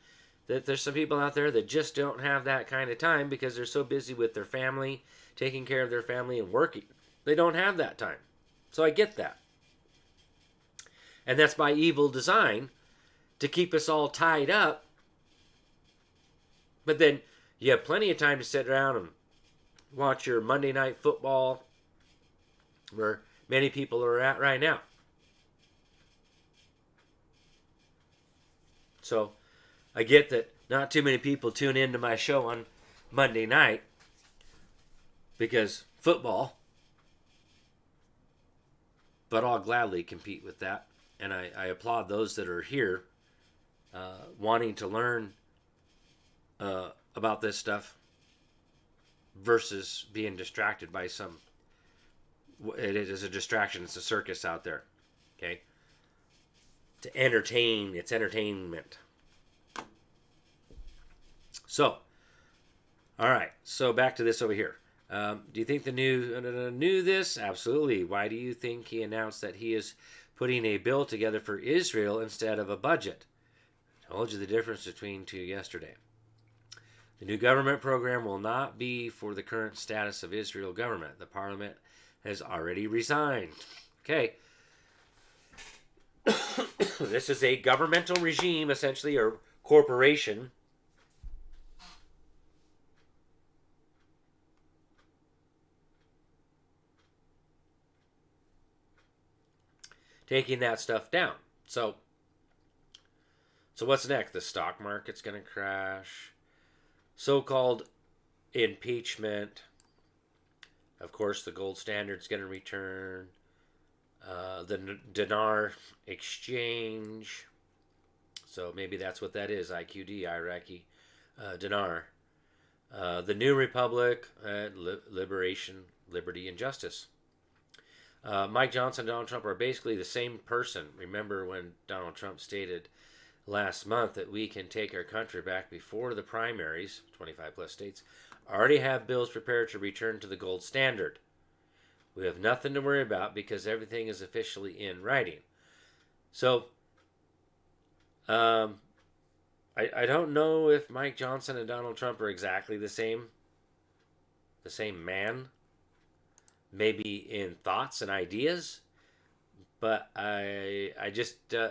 S1: that there's some people out there that just don't have that kind of time because they're so busy with their family, taking care of their family and working. They don't have that time. So I get that. And that's by evil design to keep us all tied up. But then you have plenty of time to sit around and watch your Monday night football, where many people are at right now. So I get that not too many people tune into my show on Monday night because football, but I'll gladly compete with that. And I applaud those that are here wanting to learn about this stuff versus being distracted by some. It is a distraction. It's a circus out there. Okay? To entertain. It's entertainment. So, all right. So back to this over here. Do you think the knew this? Absolutely. Why do you think he announced that he is putting a bill together for Israel instead of a budget? I told you the difference between two yesterday. The new government program will not be for the current status of Israel government. The parliament has already resigned. Okay. This is a governmental regime, essentially, or corporation. Taking that stuff down. So what's next? The stock market's going to crash. So-called impeachment. Of course, the gold standard's going to return. The dinar exchange. So maybe that's what that is. IQD, Iraqi dinar. The new republic, liberation, liberty, and justice. Mike Johnson and Donald Trump are basically the same person. Remember when Donald Trump stated last month that we can take our country back before the primaries, 25 plus states, already have bills prepared to return to the gold standard. We have nothing to worry about because everything is officially in writing. So, I don't know if Mike Johnson and Donald Trump are exactly the same man. Maybe in thoughts and ideas, but I just I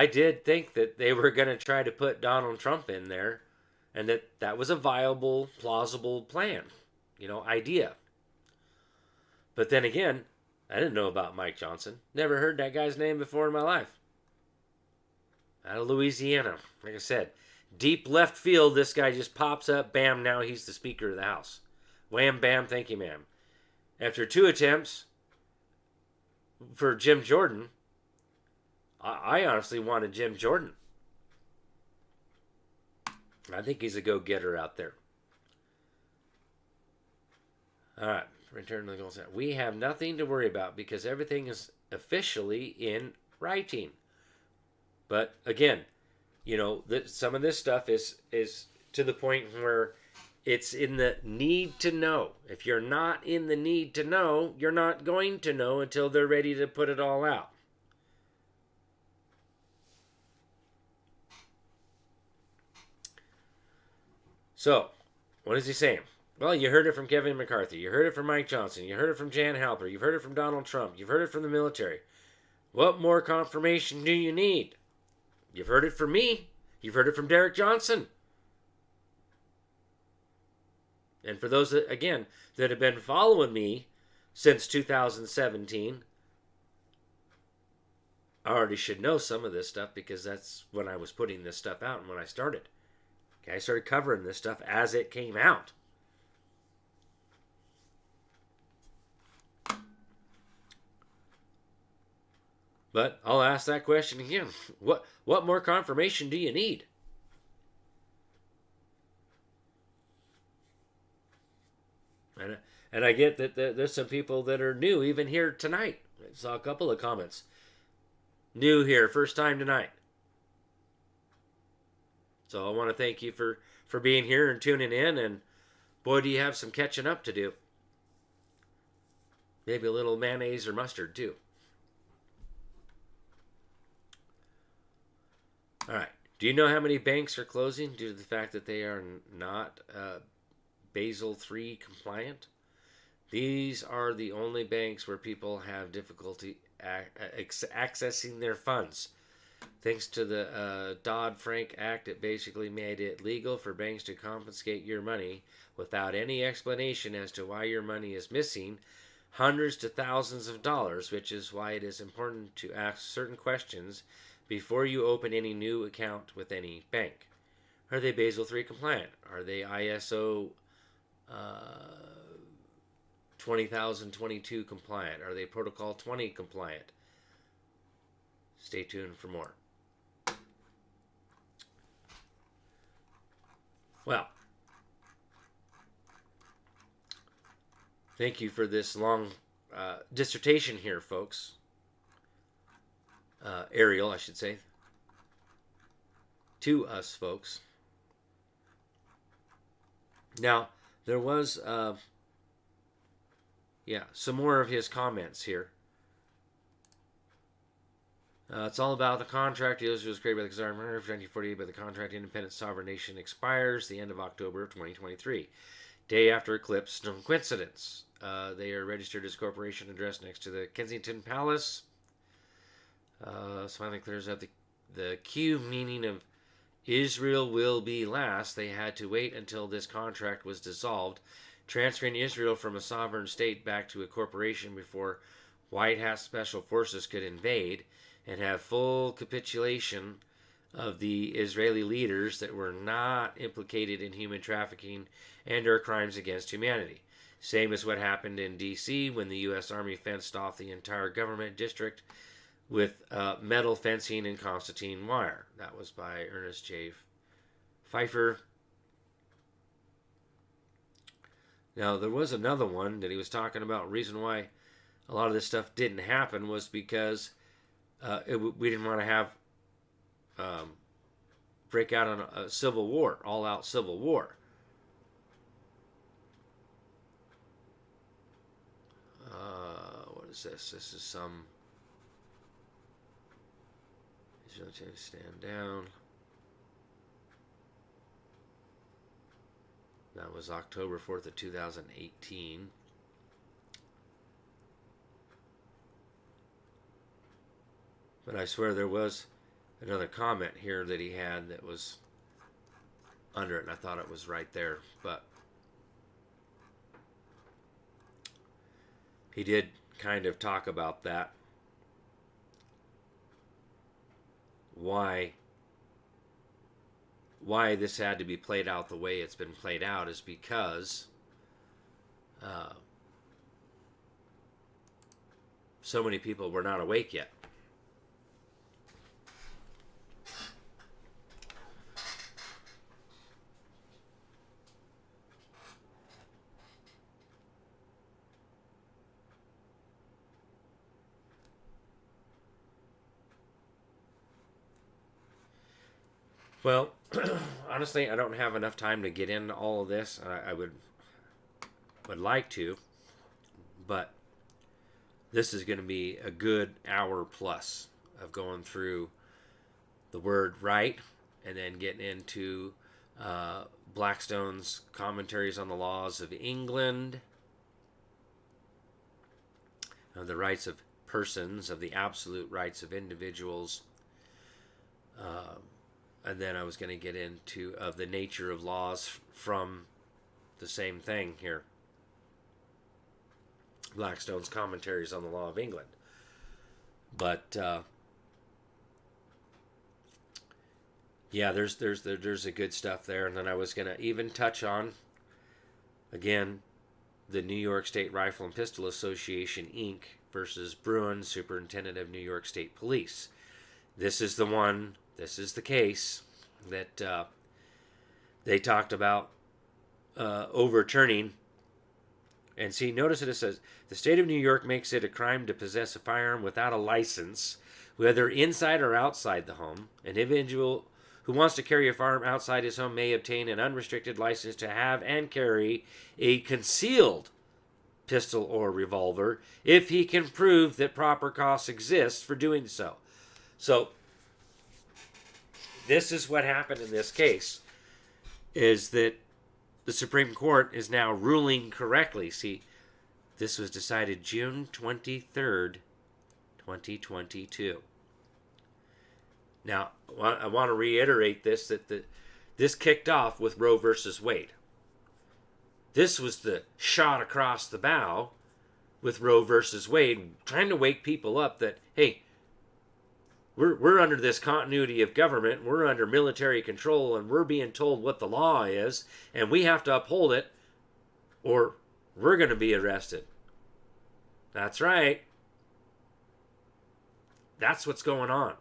S1: did think that they were going to try to put Donald Trump in there, and that was a viable, plausible plan, idea. But then again, I didn't know about Mike Johnson. Never heard that guy's name before in my life. Out of Louisiana, like I said, deep left field. This guy just pops up. Bam! Now he's the Speaker of the House. Wham, bam, thank you, ma'am. After 2 attempts for Jim Jordan, I honestly wanted Jim Jordan. I think he's a go-getter out there. All right, return to the gold standard. We have nothing to worry about because everything is officially in writing. But again, some of this stuff is to the point where it's in the need to know. If you're not in the need to know, you're not going to know until they're ready to put it all out. So, what is he saying? Well, you heard it from Kevin McCarthy. You heard it from Mike Johnson. You heard it from Jan Halper. You've heard it from Donald Trump. You've heard it from the military. What more confirmation do you need? You've heard it from me. You've heard it from Derek Johnson. And for those that, again, that have been following me since 2017, I already should know some of this stuff because that's when I was putting this stuff out and when I started. Okay, I started covering this stuff as it came out. But I'll ask that question again. What more confirmation do you need? And I get that there's some people that are new, even here tonight. I saw a couple of comments. New here, first time tonight. So I want to thank you for being here and tuning in. And boy, do you have some catching up to do. Maybe a little mayonnaise or mustard too. All right. Do you know how many banks are closing due to the fact that they are not Basel III compliant? These are the only banks where people have difficulty accessing their funds. Thanks to the Dodd-Frank Act, it basically made it legal for banks to confiscate your money without any explanation as to why your money is missing hundreds to thousands of dollars, which is why it is important to ask certain questions before you open any new account with any bank. Are they Basel III compliant? Are they ISO 20022 compliant? Are they Protocol 20 compliant? Stay tuned for more. Well, thank you for this long dissertation here, folks. Ariel, I should say. To us, folks. Now, there was, some more of his comments here. It's all about the contract. Israel was created by the Czar of 1948, but the contract independent sovereign nation expires the end of October of 2023. Day after eclipse, no coincidence. They are registered as a corporation address next to the Kensington Palace. So finally clears up the Q meaning of Israel will be last. They had to wait until this contract was dissolved, transferring Israel from a sovereign state back to a corporation before White Hat special forces could invade and have full capitulation of the Israeli leaders that were not implicated in human trafficking and or crimes against humanity. Same as what happened in D.C. when the U.S. Army fenced off the entire government district with metal fencing and Constantine wire. That was by Ernest J. Pfeiffer. Now, there was another one that he was talking about. Reason why a lot of this stuff didn't happen was because we didn't want to have break out on a civil war, all-out civil war. What is this? This is some... Israel to stand down. That was October 4th of 2018. But I swear there was another comment here that he had that was under it, and I thought it was right there. But he did kind of talk about that. Why this had to be played out the way it's been played out is because so many people were not awake yet. Well, honestly, I don't have enough time to get into all of this. I would like to, but this is going to be a good hour plus of going through the word right and then getting into Blackstone's commentaries on the laws of England, of the rights of persons, of the absolute rights of individuals, and then I was going to get into of the nature of laws from the same thing here. Blackstone's commentaries on the law of England. But yeah, there's a good stuff there. And then I was going to even touch on, again, the New York State Rifle and Pistol Association, Inc. versus Bruin, Superintendent of New York State Police. This is the one, this is the case that they talked about overturning. And see, notice that it says, the state of New York makes it a crime to possess a firearm without a license, whether inside or outside the home. An individual who wants to carry a firearm outside his home may obtain an unrestricted license to have and carry a concealed pistol or revolver if he can prove that proper cause exists for doing so. So, this is what happened in this case, is that the Supreme Court is now ruling correctly. See, this was decided June 23rd, 2022. Now, I want to reiterate this, this kicked off with Roe versus Wade. This was the shot across the bow with Roe versus Wade, trying to wake people up that, hey, we're under this continuity of government, we're under military control, and we're being told what the law is, and we have to uphold it, or we're going to be arrested. That's right. That's what's going on.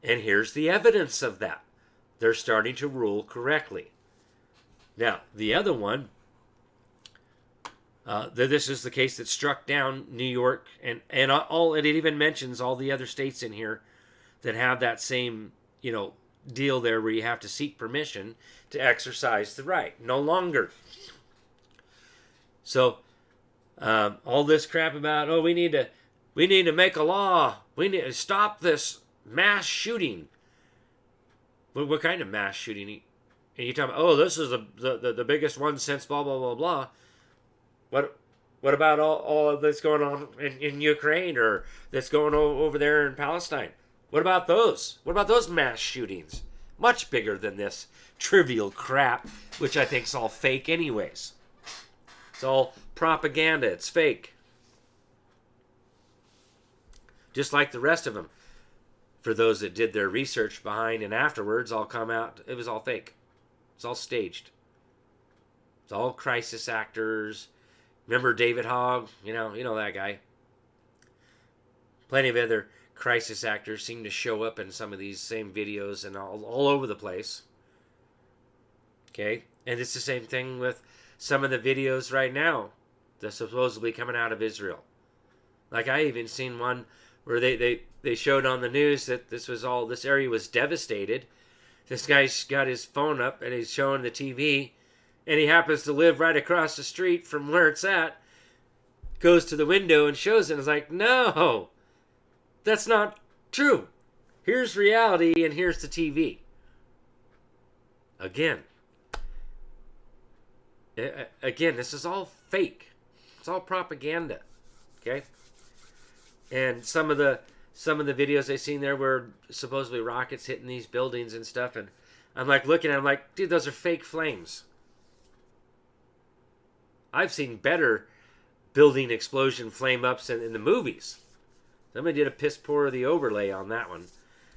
S1: And here's the evidence of that. They're starting to rule correctly. Now, the other one, this is the case that struck down New York, and it even mentions all the other states in here that have that same, deal there where you have to seek permission to exercise the right. No longer. So, all this crap about, we need to make a law. We need to stop this mass shooting. What kind of mass shooting? And you talk about, this is the biggest one since blah, blah, blah, blah. What about all that's going on in Ukraine, or that's going over there in Palestine? What about those? What about those mass shootings? Much bigger than this trivial crap, which I think is all fake anyways. It's all propaganda. It's fake. Just like the rest of them. For those that did their research behind and afterwards, all come out, it was all fake. It's all staged. It's all crisis actors. Remember David Hogg? You know that guy. Plenty of other crisis actors seem to show up in some of these same videos and all over the place. Okay? And it's the same thing with some of the videos right now that's supposedly coming out of Israel. Like, I even seen one where they showed on the news that this area was devastated. This guy's got his phone up and he's showing the TV, and he happens to live right across the street from where it's at. Goes to the window and shows it, and it's like, no, that's not true. Here's reality and here's the TV. Again, this is all fake. It's all propaganda. Okay? And some of the videos I've seen there were supposedly rockets hitting these buildings and stuff, and I'm like looking at them like, dude, those are fake flames. I've seen better building explosion flame ups in the movies. Somebody did a piss poor of the overlay on that one.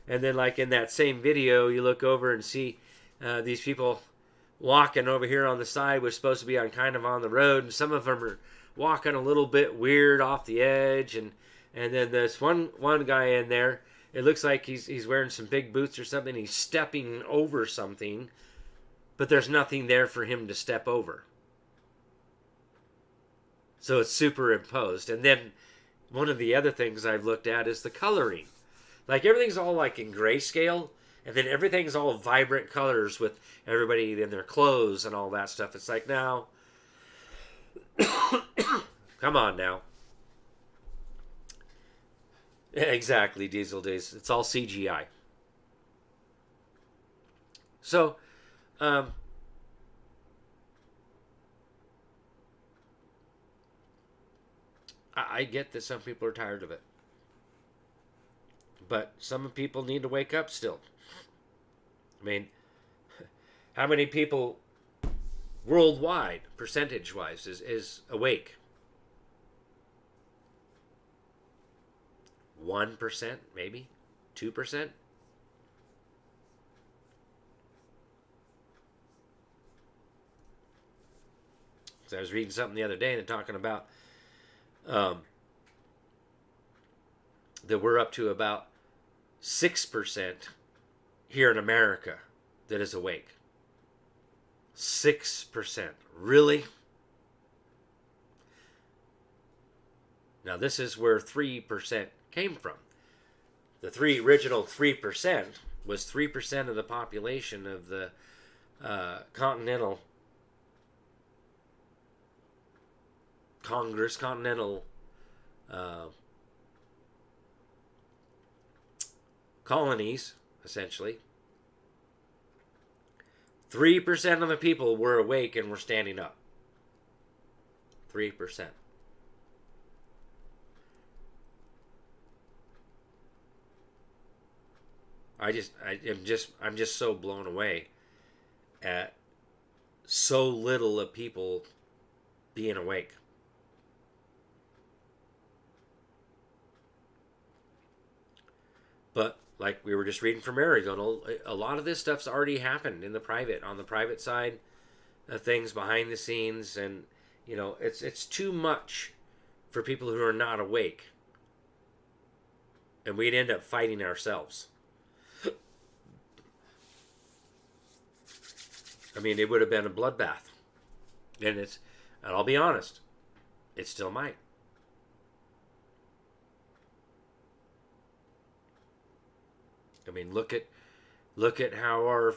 S1: And then like in that same video, you look over and see these people walking over here on the side. We're supposed to be on the road, and some of them are walking a little bit weird off the edge, and then there's one guy in there, it looks like he's wearing some big boots or something. He's stepping over something, but there's nothing there for him to step over. So it's superimposed. And then one of the other things I've looked at is the coloring. Like, everything's all like in grayscale, and then everything's all vibrant colors with everybody in their clothes and all that stuff. It's like, now, come on now. Exactly, Diesel Days. It's all CGI. So, I get that some people are tired of it. But some people need to wake up still. I mean, how many people worldwide, percentage-wise, is awake? 1%, maybe? 2%? So I was reading something the other day and they're talking about that we're up to about 6% here in America that is awake. 6%. Really? Now this is where 3% came from. The original 3% was 3% of the population of the Continental colonies, essentially. 3% of the people were awake and were standing up. 3%. I'm just so blown away at so little of people being awake. But like we were just reading from Arizona, a lot of this stuff's already happened in the private, on the private side of things, behind the scenes, and it's too much for people who are not awake, and we'd end up fighting ourselves. I mean, it would have been a bloodbath, and I'll be honest, it still might. I mean, look at how our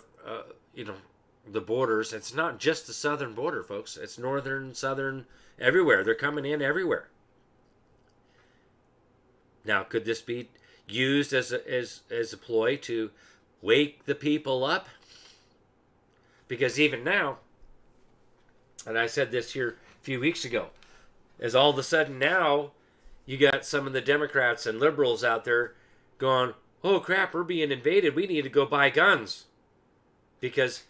S1: the borders. It's not just the southern border, folks. It's northern, southern, everywhere. They're coming in everywhere. Now, could this be used as a ploy to wake the people up? Because even now, and I said this here a few weeks ago, is all of a sudden now you got some of the Democrats and liberals out there going, oh crap, we're being invaded. We need to go buy guns. Because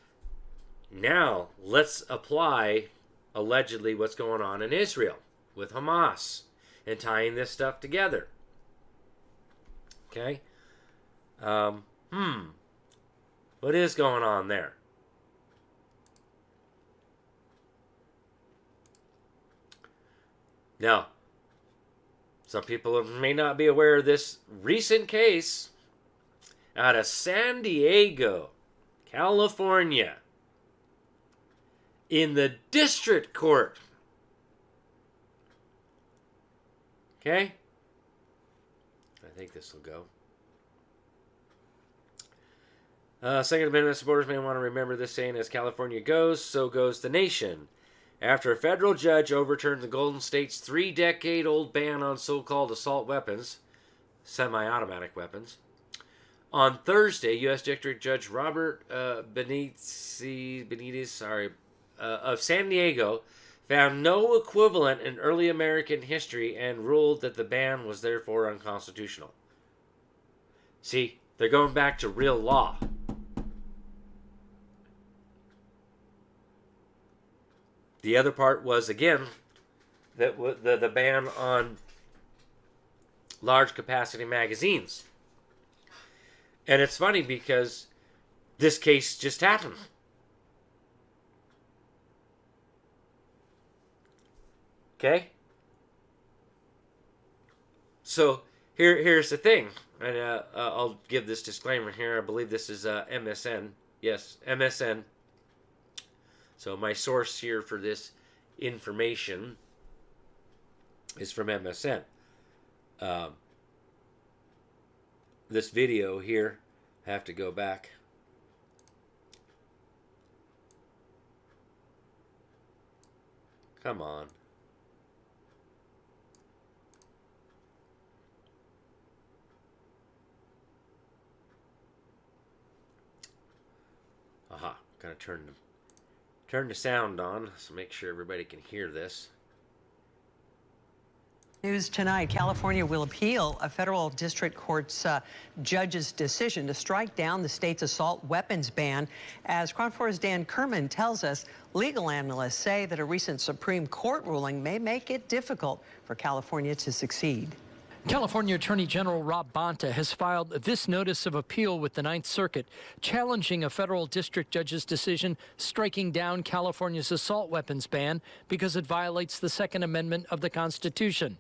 S1: now let's apply allegedly what's going on in Israel with Hamas and tying this stuff together. Okay? What is going on there? Now, some people may not be aware of this recent case out of San Diego, California, in the district court. Okay? I think this will go. Second Amendment supporters may want to remember this saying, as California goes, so goes the nation. After a federal judge overturned the Golden State's 3-decade-old ban on so-called assault weapons, semi-automatic weapons, on Thursday, U.S. District Judge Robert Benitez of San Diego found no equivalent in early American history and ruled that the ban was therefore unconstitutional. See, they're going back to real law. The other part was, again, that the ban on large capacity magazines. And it's funny because this case just happened. Okay? So here's the thing. And I'll give this disclaimer here. I believe this is MSN. Yes, MSN. So my source here for this information is from MSN. This video here, I have to go back. Come on. Aha, gotta turn the sound on, so make sure everybody can hear this.
S2: News tonight, California will appeal a federal district court's judge's decision to strike down the state's assault weapons ban. As KRON 4's Dan Kerman tells us, legal analysts say that a recent Supreme Court ruling may make it difficult for California to succeed.
S3: California Attorney General Rob Bonta has filed this notice of appeal with the Ninth Circuit, challenging a federal district judge's decision striking down California's assault weapons ban because it violates the Second Amendment of the Constitution.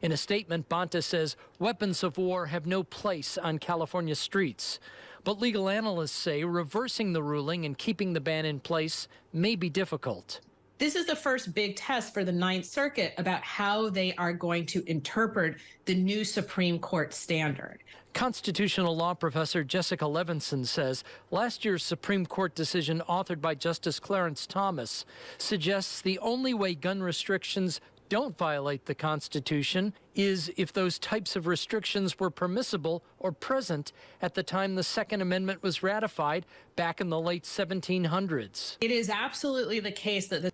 S3: In a statement, Bonta says weapons of war have no place on California streets. But legal analysts say reversing the ruling and keeping the ban in place may be difficult.
S4: This is the first big test for the Ninth Circuit about how they are going to interpret the new Supreme Court standard.
S3: Constitutional law professor Jessica Levinson says last year's Supreme Court decision authored by Justice Clarence Thomas suggests the only way gun restrictions don't violate the Constitution is if those types of restrictions were permissible or present at the time the Second Amendment was ratified back in the late 1700s.
S4: It is absolutely the case that the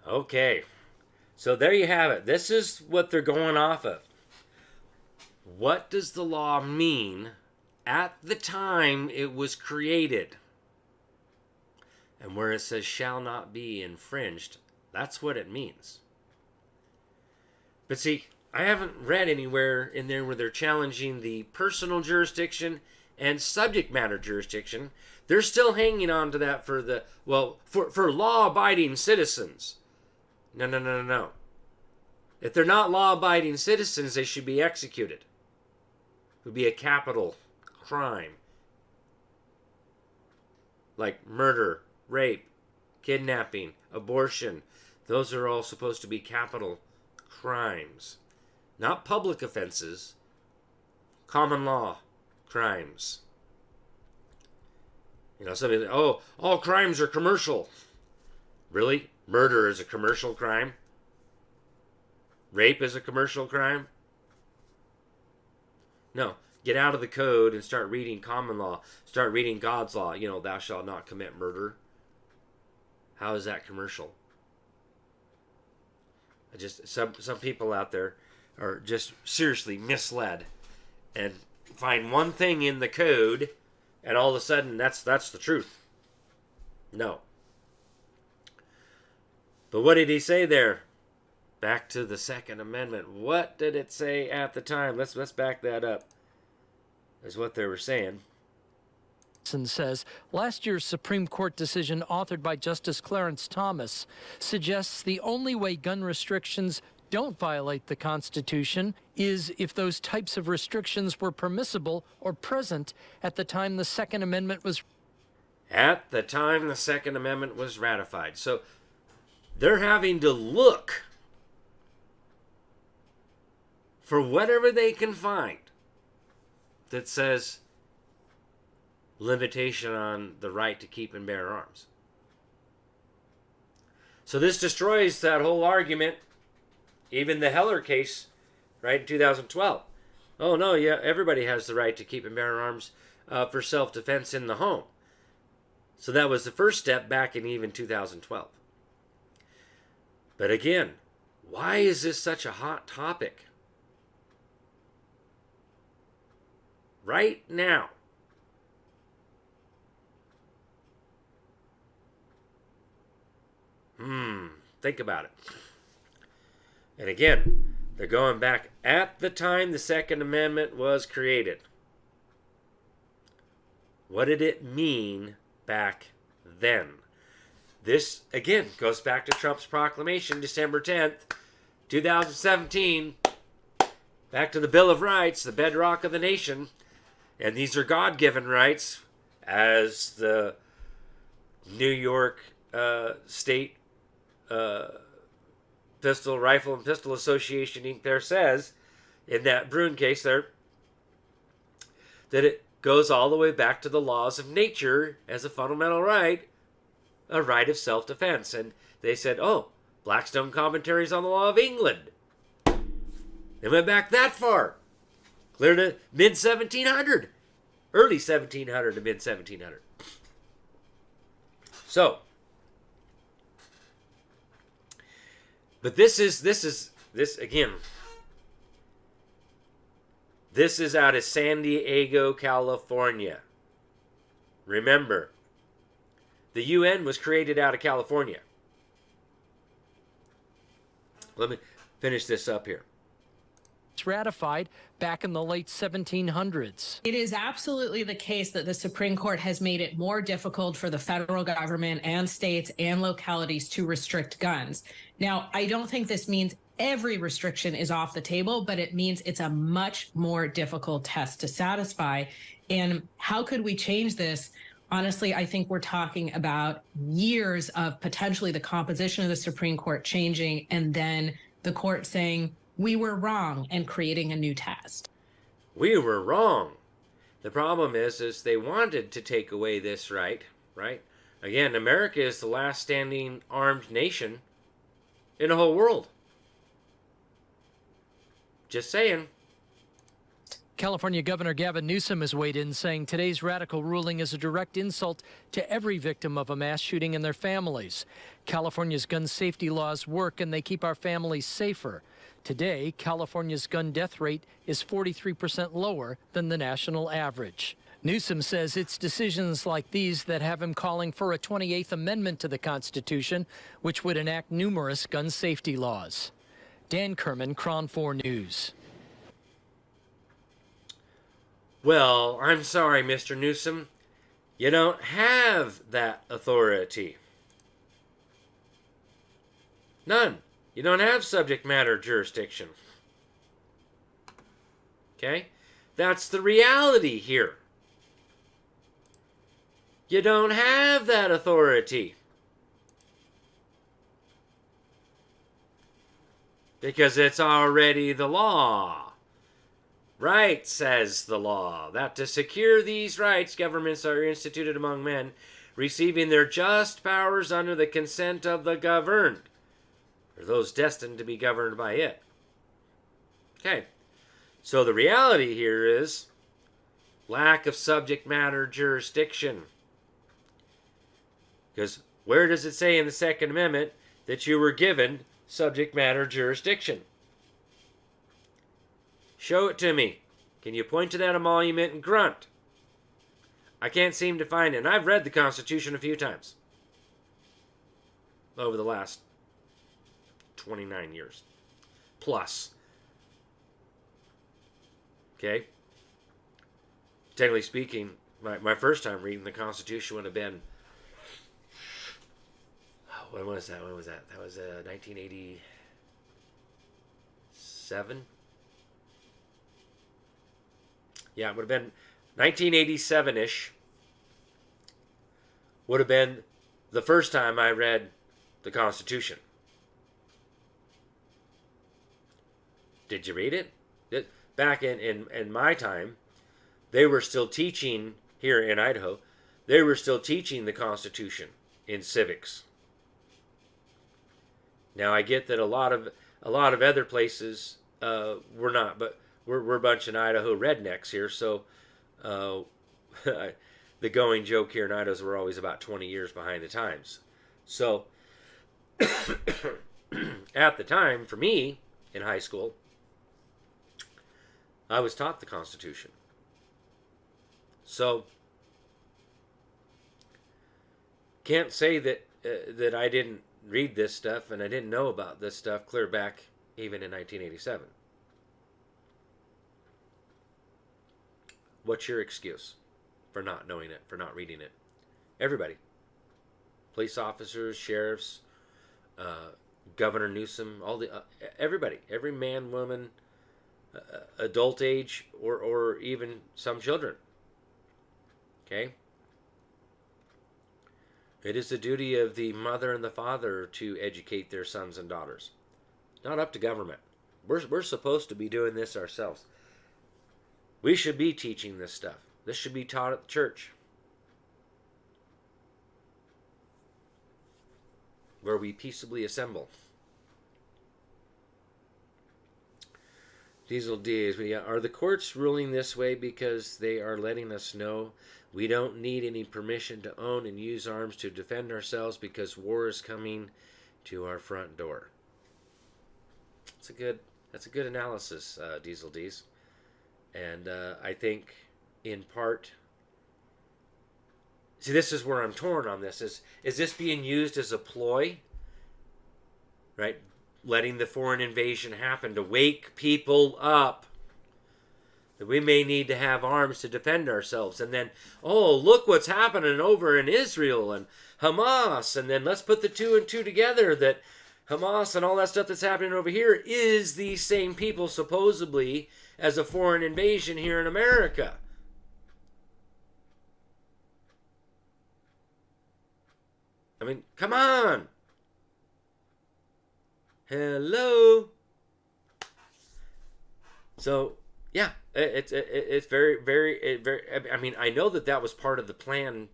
S1: Okay, so there you have it. This is what they're going off of. What does the law mean at the time it was created. And where it says shall not be infringed, that's what it means. But see, I haven't read anywhere in there where they're challenging the personal jurisdiction and subject matter jurisdiction. They're still hanging on to that for the, well, for law-abiding citizens. No. If they're not law-abiding citizens, they should be executed. It would be a capital crime. Like murder, rape, kidnapping, abortion. Those are all supposed to be capital crimes. Not public offenses. Common law crimes. You know, somebody, oh, all crimes are commercial. Really? Murder is a commercial crime? Rape is a commercial crime? No. Get out of the code and start reading common law. Start reading God's law. You know, thou shalt not commit murder. How is that commercial? Some people out there are just seriously misled and find one thing in the code and all of a sudden that's the truth. No. But what did he say there? Back to the Second Amendment. What did it say at the time? Let's back that up. Is what they were saying.
S3: Says last year's Supreme Court decision authored by Justice Clarence Thomas suggests the only way gun restrictions don't violate the Constitution is if those types of restrictions were permissible or present at the time the Second Amendment was
S1: ratified. So they're having to look for whatever they can find that says limitation on the right to keep and bear arms. So this destroys that whole argument, even the Heller case, right, in 2012. Oh, no, yeah, everybody has the right to keep and bear arms for self-defense in the home. So that was the first step back in even 2012. But again, why is this such a hot topic? Right now. Think about it. And again, they're going back at the time the Second Amendment was created. What did it mean back then? This, again, goes back to Trump's proclamation, December 10th, 2017. Back to the Bill of Rights, the bedrock of the nation. And these are God-given rights, as the New York State Rifle and Pistol Association Inc. there says, in that Bruin case there, that it goes all the way back to the laws of nature as a fundamental right, a right of self-defense. And they said, oh, Blackstone Commentaries on the Law of England. They went back that far. Clear to mid-1700. Early 1700 to mid-1700. So, but this is again, this is out of San Diego, California. Remember, the UN was created out of California. Let me finish this up here.
S3: It's ratified back in the late 1700s.
S4: It is absolutely the case that the Supreme Court has made it more difficult for the federal government and states and localities to restrict guns. Now, I don't think this means every restriction is off the table, but it means it's a much more difficult test to satisfy. And how could we change this? Honestly, I think we're talking about years of potentially the composition of the Supreme Court changing and then the court saying, we were wrong, and creating a new test.
S1: We were wrong. The problem is they wanted to take away this right? Again, America is the last standing armed nation in the whole world. Just saying.
S3: California Governor Gavin Newsom has weighed in, saying today's radical ruling is a direct insult to every victim of a mass shooting and their families. California's gun safety laws work, and they keep our families safer. Today, California's gun death rate is 43% lower than the national average. Newsom says it's decisions like these that have him calling for a 28th Amendment to the Constitution, which would enact numerous gun safety laws. Dan Kerman, KRON 4 News.
S1: Well, I'm sorry, Mr. Newsom. You don't have that authority. None. You don't have subject matter jurisdiction. Okay? That's the reality here. You don't have that authority. Because it's already the law. Right, says the law, that to secure these rights, governments are instituted among men, receiving their just powers under the consent of the governed, or those destined to be governed by it. Okay, so the reality here is lack of subject matter jurisdiction. Because where does it say in the Second Amendment that you were given subject matter jurisdiction? Show it to me. Can you point to that emolument and grunt? I can't seem to find it. And I've read the Constitution a few times over the last 29 years plus. Okay? Technically speaking, my first time reading the Constitution would have been, when was that? That was 1987? Yeah, it would have been 1987-ish. Would have been the first time I read the Constitution. Did you read it? Back in my time, they were still teaching, here in Idaho, they were still teaching the Constitution in civics. Now, I get that a lot of other places were not, but we're a bunch of Idaho rednecks here, so the going joke here in Idaho is we're always about 20 years behind the times. So, at the time, for me, in high school, I was taught the Constitution. So, can't say that that I didn't read this stuff and I didn't know about this stuff clear back even in 1987. What's your excuse for not knowing it, for not reading it? Everybody. Police officers, sheriffs, Governor Newsom, everybody. Every man, woman, adult age, or even some children. Okay? It is the duty of the mother and the father to educate their sons and daughters. Not up to government. We're supposed to be doing this ourselves. We should be teaching this stuff. This should be taught at the church, where we peaceably assemble. Diesel Diaz, are the courts ruling this way because they are letting us know we don't need any permission to own and use arms to defend ourselves because war is coming to our front door? That's a good analysis, Diesel D's. And I think, in part, see, this is where I'm torn on this. Is this being used as a ploy? Right? Letting the foreign invasion happen to wake people up. That we may need to have arms to defend ourselves. And then, oh, look what's happening over in Israel and Hamas. And then let's put the two and two together, that Hamas and all that stuff that's happening over here is these same people, supposedly, as a foreign invasion here in America. I mean, come on. Hello. So, yeah, it's very. I mean, I know that was part of the plan,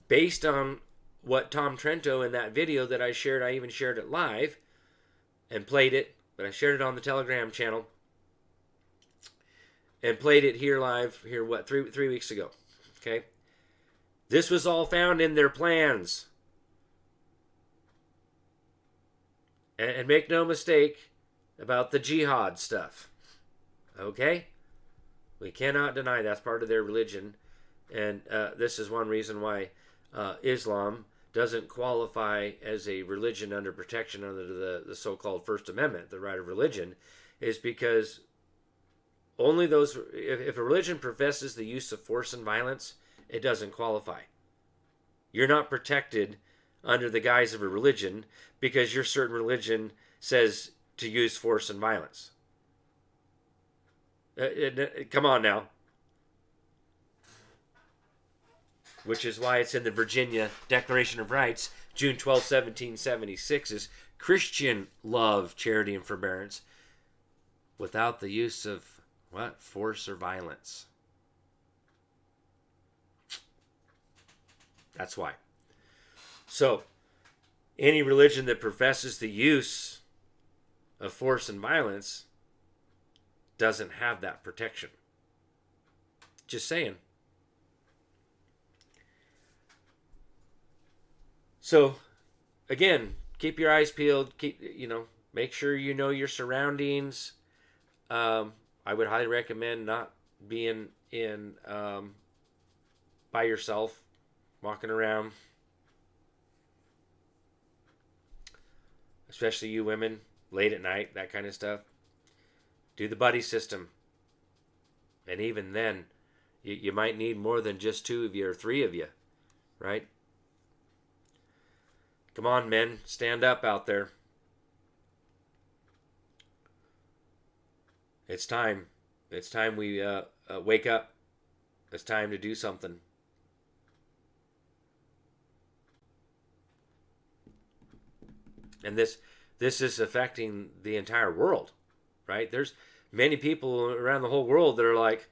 S1: based on what Tom Trento in that video that I shared. I even shared it live, and played it, but I shared it on the Telegram channel, and played it here live. Here, what, three weeks ago? Okay, this was all found in their plans. And make no mistake, about the jihad stuff. Okay? We cannot deny that's part of their religion. And this is one reason why Islam doesn't qualify as a religion under protection under the so-called First Amendment, the right of religion, is because only those, if a religion professes the use of force and violence, it doesn't qualify. You're not protected under the guise of a religion because your certain religion says to use force and violence. Come on now. Which is why it's in the Virginia Declaration of Rights, June 12, 1776, is Christian love, charity, and forbearance without the use of what? Force or violence. That's why. So, any religion that professes the use of force and violence doesn't have that protection. Just saying. So, again, keep your eyes peeled. Make sure you know your surroundings. I would highly recommend not being in by yourself, walking around. Especially you women, late at night, that kind of stuff. Do the buddy system. And even then, you might need more than just 2 of you or 3 of you, right? Come on, men. Stand up out there. It's time. It's time we wake up. It's time to do something. And this is affecting the entire world, right? There's many people around the whole world that are like,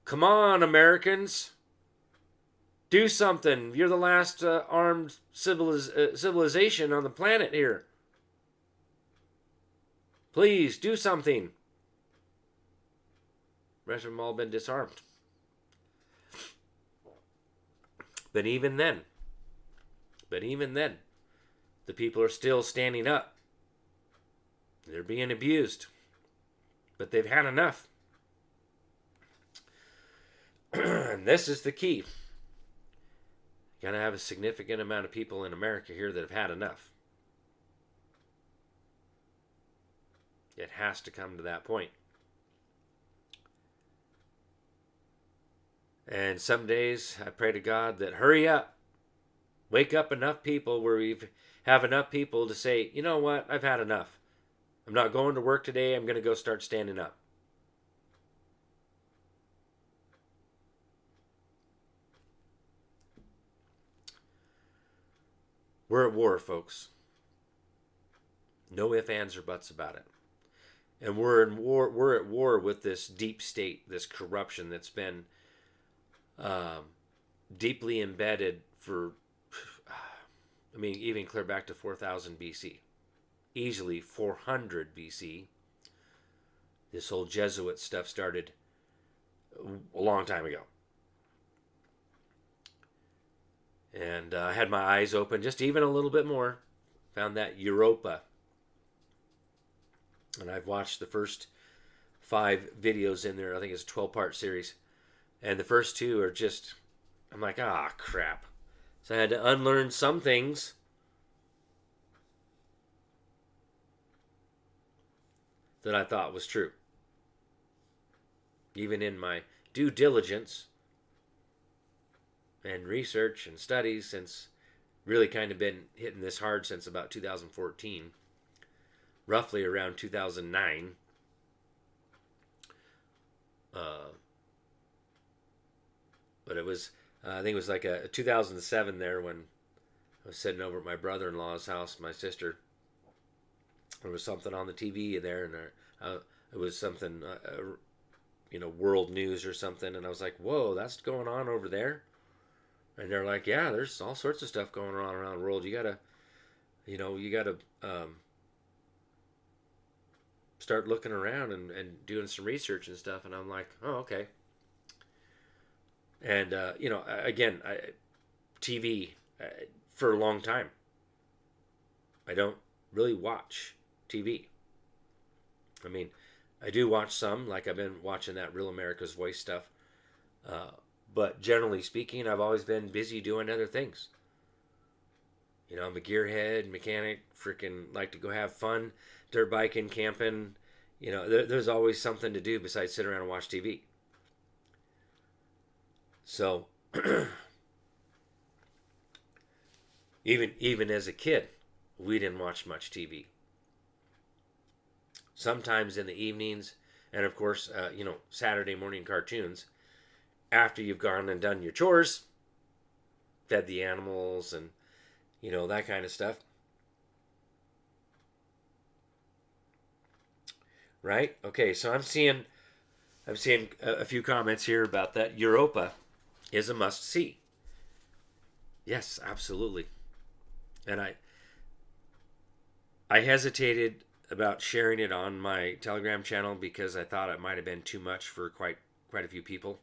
S1: come on, Americans. Do something. You're the last armed civilization on the planet here. Please, do something. The rest of them all been disarmed. But even then, the people are still standing up. They're being abused. But they've had enough. And this is the key. Got to have a significant amount of people in America here that have had enough. It has to come to that point. And some days I pray to God that hurry up. Wake up enough people where we have enough people to say, you know what, I've had enough. I'm not going to work today. I'm going to go start standing up. We're at war, folks. No ifs, ands, or buts about it. And we're at war with this deep state, this corruption that's been deeply embedded for, even clear back to 4000 BC. Easily 400 BC. This whole Jesuit stuff started a long time ago. And I had my eyes open just even a little bit more. Found that Europa. And I've watched the first 5 videos in there. I think it's a 12-part series. And the first 2 are just, I'm like, crap. So I had to unlearn some things. That I thought was true. Even in my due diligence and research and studies, since really kind of been hitting this hard since about 2014, roughly around 2009. But it was, I think it was like a 2007 there when I was sitting over at my brother-in-law's house, my sister. There was something on the TV there, and it was something, world news or something, and I was like, whoa, that's going on over there? And they're like, yeah, there's all sorts of stuff going on around the world. You gotta start looking around and doing some research and stuff. And I'm like, oh, okay. And, again, TV for a long time. I don't really watch TV. I mean, I do watch some, like I've been watching that Real America's Voice stuff. But generally speaking, I've always been busy doing other things. You know, I'm a gearhead, mechanic, freaking like to go have fun, dirt biking, camping. You know, there's always something to do besides sit around and watch TV. So, even as a kid, we didn't watch much TV. Sometimes in the evenings, and of course, Saturday morning cartoons, after you've gone and done your chores, fed the animals and, that kind of stuff. Right? Okay, so I'm seeing a few comments here about that. Europa is a must-see. Yes, absolutely. And I hesitated about sharing it on my Telegram channel because I thought it might have been too much for quite a few people.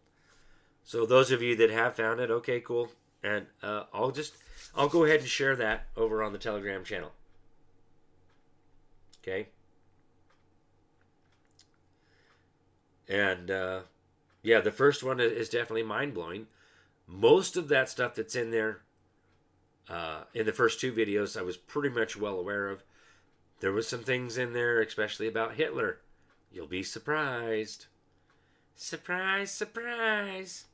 S1: So those of you that have found it, okay, cool. And I'll go ahead and share that over on the Telegram channel. Okay. And the first one is definitely mind-blowing. Most of that stuff that's in there, in the first two videos, I was pretty much well aware of. There was some things in there, especially about Hitler. You'll be surprised. Surprise, surprise.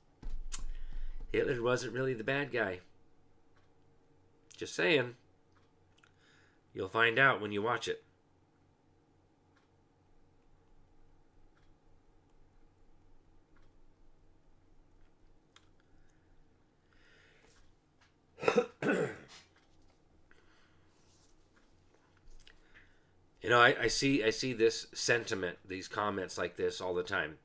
S1: Hitler wasn't really the bad guy. Just saying. You'll find out when you watch it. I see this sentiment, these comments like this all the time.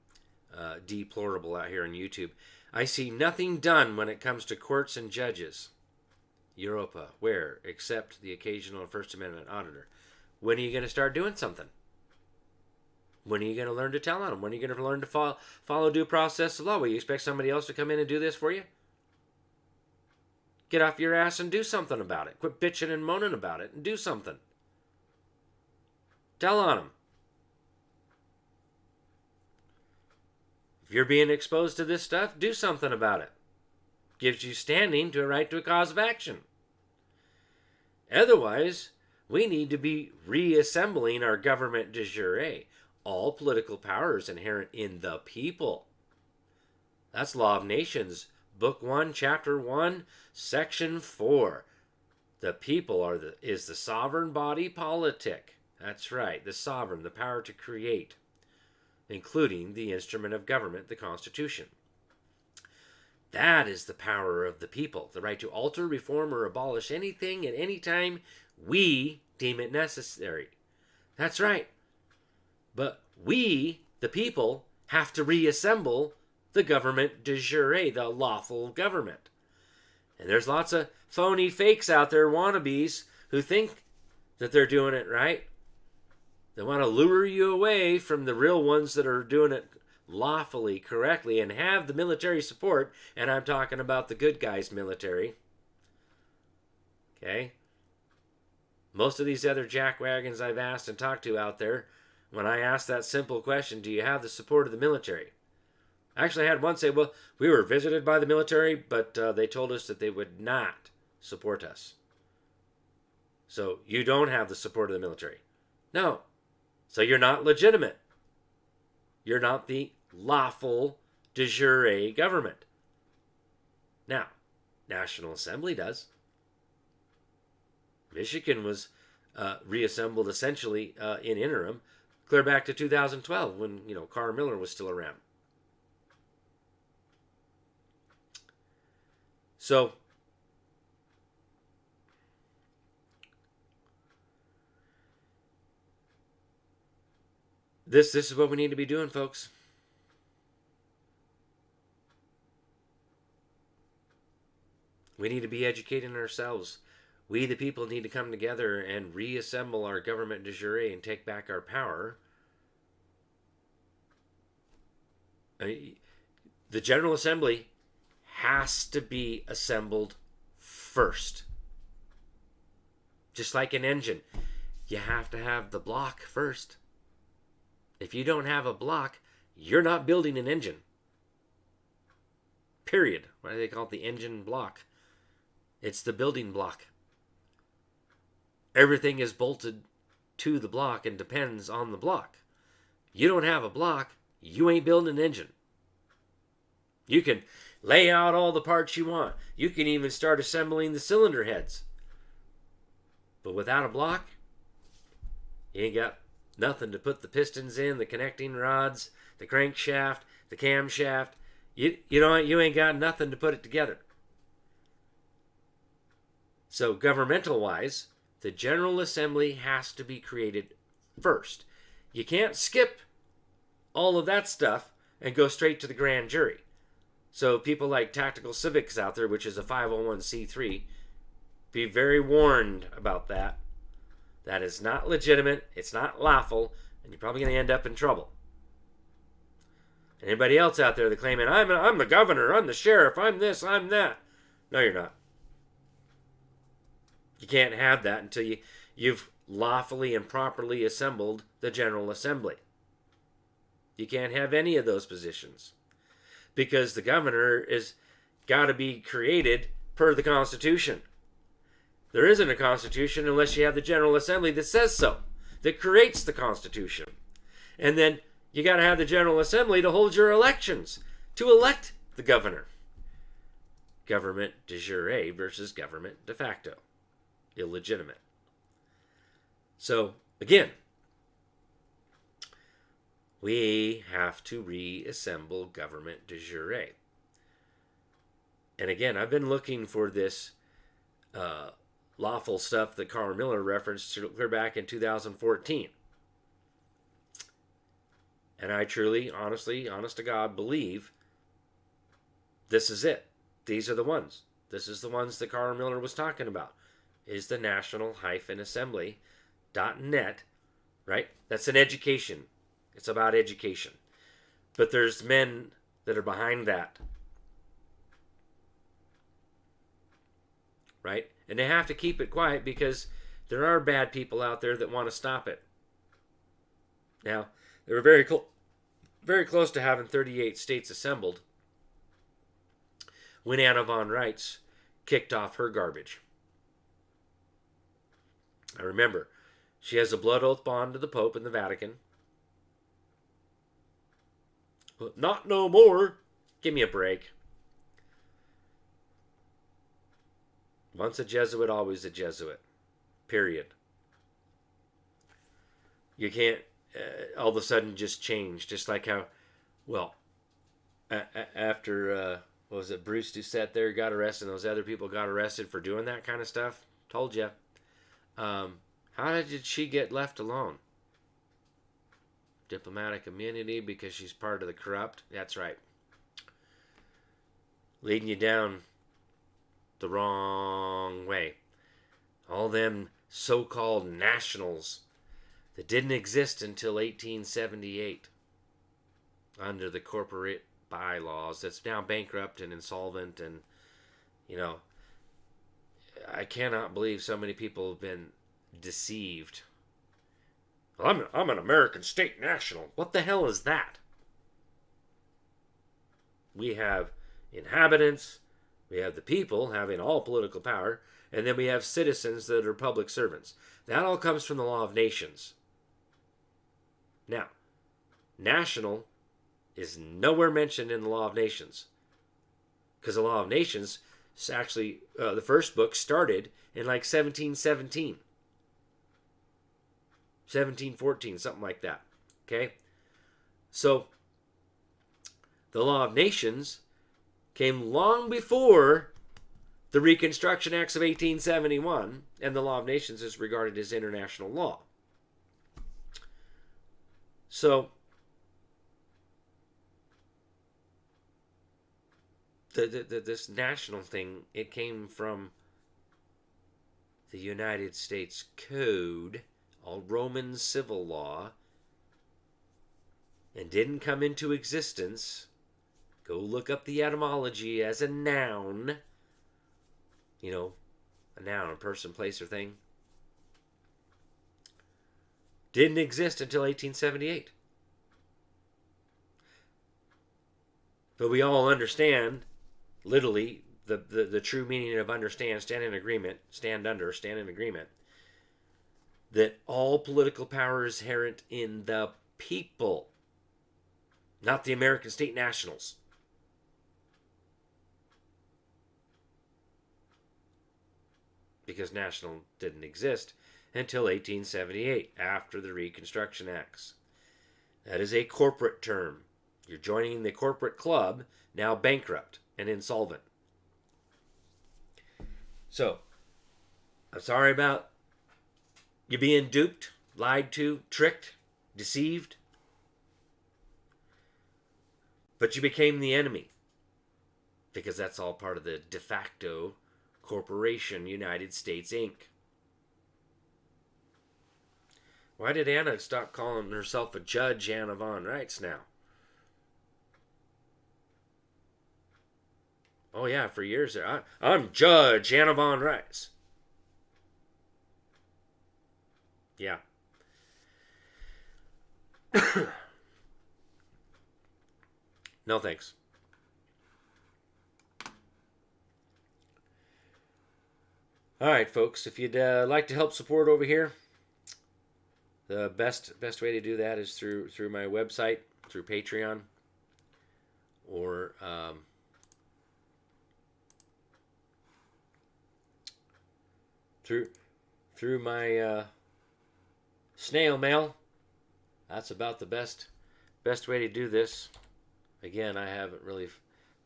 S1: Deplorable out here on YouTube. I see nothing done when it comes to courts and judges. Europa, where? Except the occasional First Amendment auditor. When are you going to start doing something? When are you going to learn to tell on them? When are you going to learn to follow due process of law? Will you expect somebody else to come in and do this for you? Get off your ass and do something about it. Quit bitching and moaning about it and do something. Tell on them. If you're being exposed to this stuff, do something about it. Gives you standing to a right to a cause of action. Otherwise, we need to be reassembling our government de jure. All political power is inherent in the people. That's Law of Nations, Book 1, Chapter 1, Section 4. The people is the sovereign body politic. That's right, the sovereign, the power to create, including the instrument of government, the Constitution. That is the power of the people, the right to alter, reform, or abolish anything at any time we deem it necessary. That's right. But we, the people, have to reassemble the government de jure, the lawful government. And there's lots of phony fakes out there, wannabes, who think that they're doing it right. They want to lure you away from the real ones that are doing it lawfully, correctly, and have the military support. And I'm talking about the good guys' military. Okay? Most of these other jackwagons I've asked and talked to out there, when I ask that simple question, do you have the support of the military? I actually had one say, well, we were visited by the military, but they told us that they would not support us. So you don't have the support of the military. No. So you're not legitimate. You're not the lawful de jure government. Now, National Assembly does. Michigan was reassembled essentially in interim, clear back to 2012 when, Carr Miller was still around. So, this is what we need to be doing, folks. We need to be educating ourselves. We, the people, need to come together and reassemble our government de jure and take back our power. The General Assembly has to be assembled first. Just like an engine. You have to have the block first. If you don't have a block, you're not building an engine. Period. Why do they call it the engine block? It's the building block. Everything is bolted to the block and depends on the block. You don't have a block, you ain't building an engine. You can lay out all the parts you want. You can even start assembling the cylinder heads. But without a block, you ain't got nothing to put the pistons in, the connecting rods, the crankshaft, the camshaft. You ain't got nothing to put it together. So governmental wise, the General Assembly has to be created first. You can't skip all of that stuff and go straight to the grand jury. So people like Tactical Civics out there, which is a 501c3, be very warned about that. That is not legitimate, it's not lawful, and you're probably going to end up in trouble. Anybody else out there that claiming, I'm the governor, I'm the sheriff, I'm this, I'm that. No, you're not. You can't have that until you've lawfully and properly assembled the General Assembly. You can't have any of those positions. Because the governor is got to be created per the Constitution. There isn't a Constitution unless you have the General Assembly that says so, that creates the Constitution. And then you got to have the General Assembly to hold your elections, to elect the governor. Government de jure versus government de facto. Illegitimate. So, again, we have to reassemble government de jure. And again, I've been looking for this lawful stuff that Carl Miller referenced clear back in 2014. And I truly, honestly, honest to God, believe this is it. These are the ones. This is the ones that Carl Miller was talking about. Is the national-assembly.net, right? That's an education. It's about education. But there's men that are behind that. Right? And they have to keep it quiet because there are bad people out there that want to stop it. Now, they were very close to having 38 states assembled when Anna von Reitz kicked off her garbage. I remember, she has a blood oath bond to the Pope and the Vatican. Not no more. Give me a break. Once a Jesuit, always a Jesuit. Period. You can't all of a sudden just change. Just like how, well, after, what was it, Bruce Doucette there got arrested and those other people got arrested for doing that kind of stuff. Told you. How did she get left alone? Diplomatic immunity because she's part of the corrupt? That's right. Leading you down the wrong way. All them so-called nationals that didn't exist until 1878 under the corporate bylaws that's now bankrupt and insolvent, and I cannot believe so many people have been deceived. I'm an American state national. What the hell is that? We have inhabitants, we have the people having all political power, and then we have citizens that are public servants. That all comes from the law of nations. Now, national is nowhere mentioned in the law of nations. Because the law of nations, actually, the first book started in like 1717. 1714, something like that. Okay? So, the law of nations came long before the Reconstruction Acts of 1871, and the law of nations is regarded as international law. So, this national thing, it came from the United States Code, all Roman civil law, and didn't come into existence. Go look up the etymology as a noun. A noun, a person, place, or thing. Didn't exist until 1878. But we all understand, literally, the true meaning of understand, stand in agreement, stand under, stand in agreement, that all political power is inherent in the people, not the American state nationals. Because national didn't exist until 1878, after the Reconstruction Acts. That is a corporate term. You're joining the corporate club, now bankrupt and insolvent. So, I'm sorry about you being duped, lied to, tricked, deceived. But you became the enemy. Because that's all part of the de facto corporation, United States, Inc. Why did Anna stop calling herself a Judge Anna Von Reitz now? Oh yeah, for years there. I'm Judge Anna Von Reitz. Yeah. No thanks. All right, folks. If you'd like to help support over here, the best way to do that is through my website, through Patreon, or through my snail mail. That's about the best way to do this. Again, I haven't really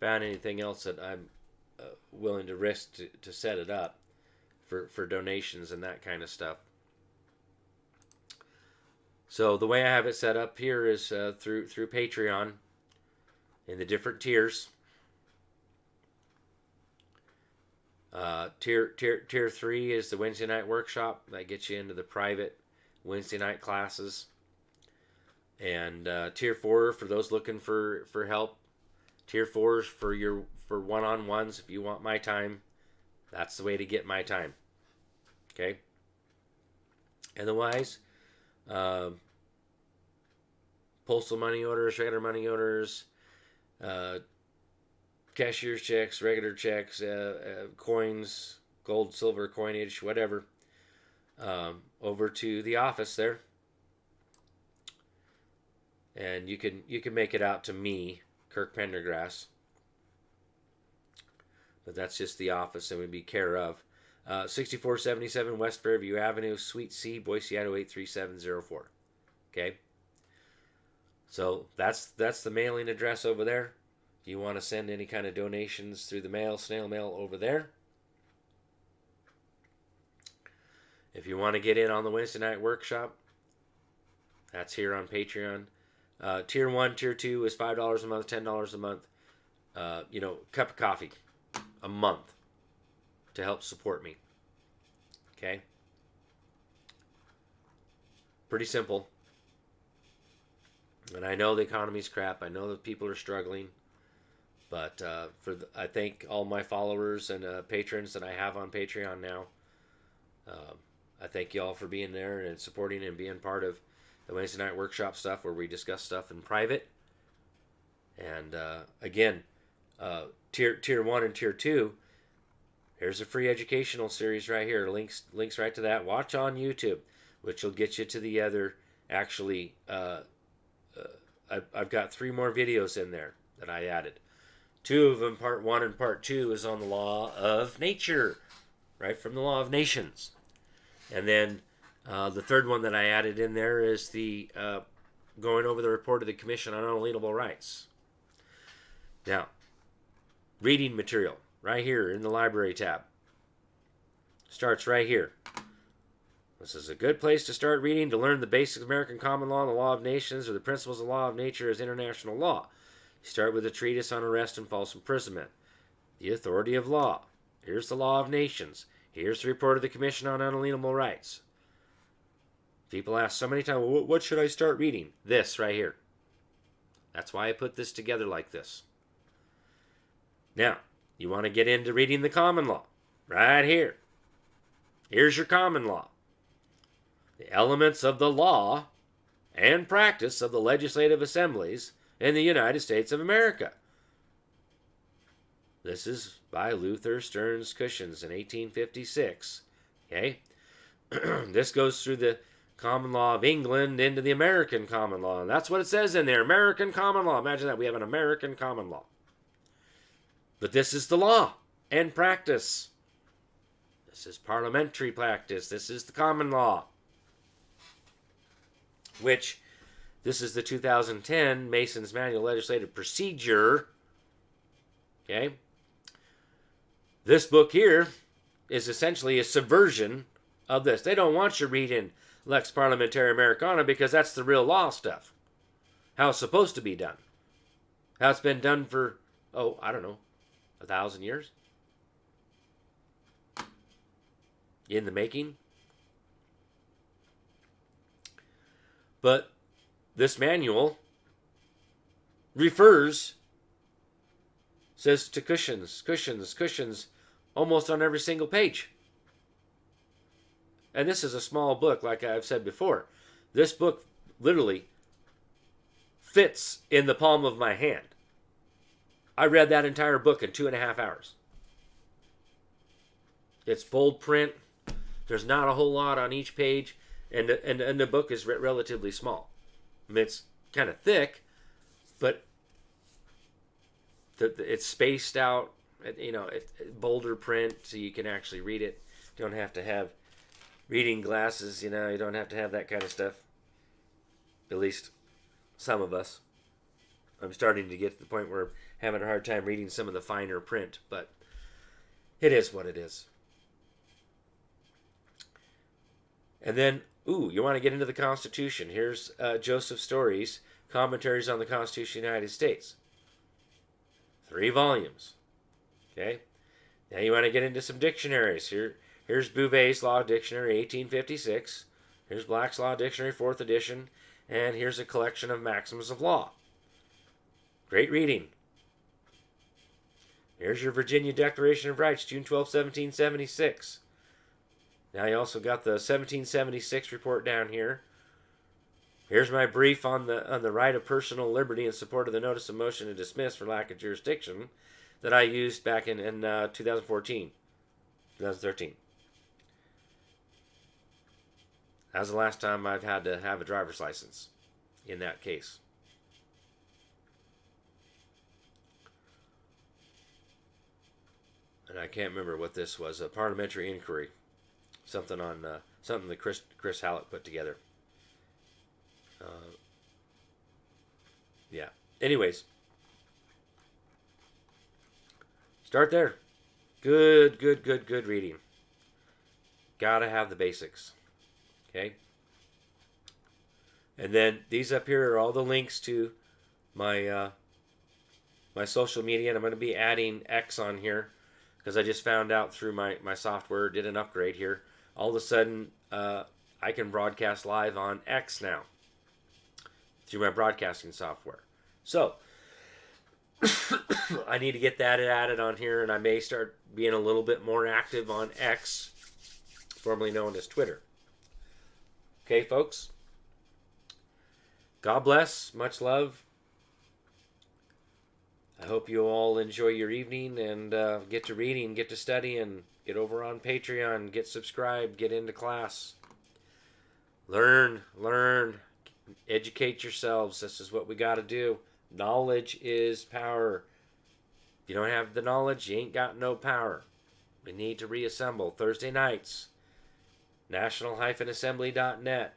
S1: found anything else that I'm willing to risk to set it up for donations and that kind of stuff. So the way I have it set up here is through Patreon in the different tiers. Tier 3 is the Wednesday night workshop that gets you into the private Wednesday night classes. And tier 4 for those looking for help. Tier 4 is for one-on-ones if you want my time. That's the way to get my time. Okay? Otherwise, postal money orders, regular money orders, cashier's checks, regular checks, coins, gold, silver, coinage, whatever, over to the office there. And you can make it out to me, Kirk Pendergrass. But that's just the office and would be care of. 6477 West Fairview Avenue, Suite C, Boise, Idaho 83704. Okay? So that's the mailing address over there. If you want to send any kind of donations through the mail, snail mail over there. If you want to get in on the Wednesday night workshop, that's here on Patreon. Tier 1, Tier 2 is $5 a month, $10 a month. Cup of coffee a month to help support me. Okay? Pretty simple. And I know the economy's crap. I know that people are struggling. But I thank all my followers and patrons that I have on Patreon now. I thank you all for being there and supporting and being part of the Wednesday night workshop stuff where we discuss stuff in private. And again, tier 1 and tier 2, here's a free educational series right here. Links right to that. Watch on YouTube, which will get you to the other. Actually, I've got 3 more videos in there that I added. 2 of them, part 1 and part 2, is on the law of nature, right from the law of nations. And then the third one that I added in there is the going over the report of the Commission on Unalienable Rights. Now, reading material right here in the library tab. Starts right here. This is a good place to start reading to learn the basic American common law and the law of nations, or the principles of law of nature as international law. You start with a treatise on arrest and false imprisonment. The authority of law. Here's the law of nations. Here's the report of the Commission on Unalienable Rights. People ask so many times, well, what should I start reading? This right here. That's why I put this together like this. Now, you want to get into reading the common law. Right here. Here's your common law. The elements of the law and practice of the legislative assemblies in the United States of America. This is by Luther Stearns Cushions in 1856. Okay? This goes through the common law of England into the American common law. And that's what it says in there, American common law. Imagine that. We have an American common law. But this is the law and practice. This is parliamentary practice. This is the common law. Which, this is the 2010 Mason's Manual Legislative Procedure. Okay? This book here is essentially a subversion of this. They don't want you reading Lex Parliamentary Americana because that's the real law stuff. How it's supposed to be done. How it's been done for, 1,000 years? In the making? But this manual says to cushions, almost on every single page. And this is a small book, like I've said before. This book literally fits in the palm of my hand. I read that entire book in 2.5 hours. It's bold print. There's not a whole lot on each page. And the book is relatively small. I mean, it's kind of thick, but it's spaced out. Bolder print, so you can actually read it. You don't have to have reading glasses. You don't have to have that kind of stuff. At least some of us. I'm starting to get to the point where I'm having a hard time reading some of the finer print, but it is what it is. And then, you want to get into the Constitution. Here's Joseph Story's Commentaries on the Constitution of the United States. 3 volumes. Okay? Now you want to get into some dictionaries. Here's Bouvet's Law Dictionary, 1856. Here's Black's Law Dictionary, 4th edition. And here's a collection of maxims of law. Great reading. Here's your Virginia Declaration of Rights, June 12, 1776. Now you also got the 1776 report down here. Here's my brief on the right of personal liberty in support of the notice of motion to dismiss for lack of jurisdiction that I used back in 2013. That was the last time I've had to have a driver's license in that case. And I can't remember what this was, a parliamentary inquiry. Something that Chris Hallett put together. Yeah. Anyways. Start there. Good reading. Gotta have the basics. Okay? And then these up here are all the links to my my social media, and I'm going to be adding X on here because I just found out through my software, did an upgrade here. All of a sudden, I can broadcast live on X now through my broadcasting software. So, I need to get that added on here, and I may start being a little bit more active on X, formerly known as Twitter. Okay, folks? God bless. Much love. I hope you all enjoy your evening and get to reading, get to studying, get over on Patreon, get subscribed, get into class. Learn, educate yourselves. This is what we got to do. Knowledge is power. If you don't have the knowledge, you ain't got no power. We need to reassemble Thursday nights. national-assembly.net.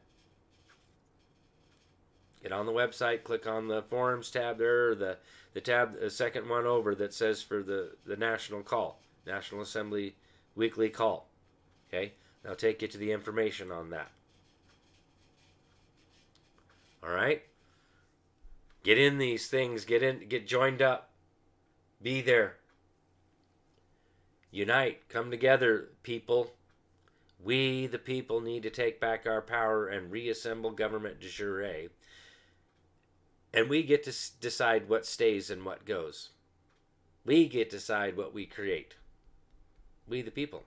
S1: Get on the website, click on the forums tab there, or the tab, the second one over that says for the national call, National Assembly weekly call. Okay, that'll take you to the information on that. All right, get in these things, get joined up, be there, unite, come together, people. We, the people, need to take back our power and reassemble government de jure. And we get to decide what stays and what goes. We get to decide what we create. We, the people.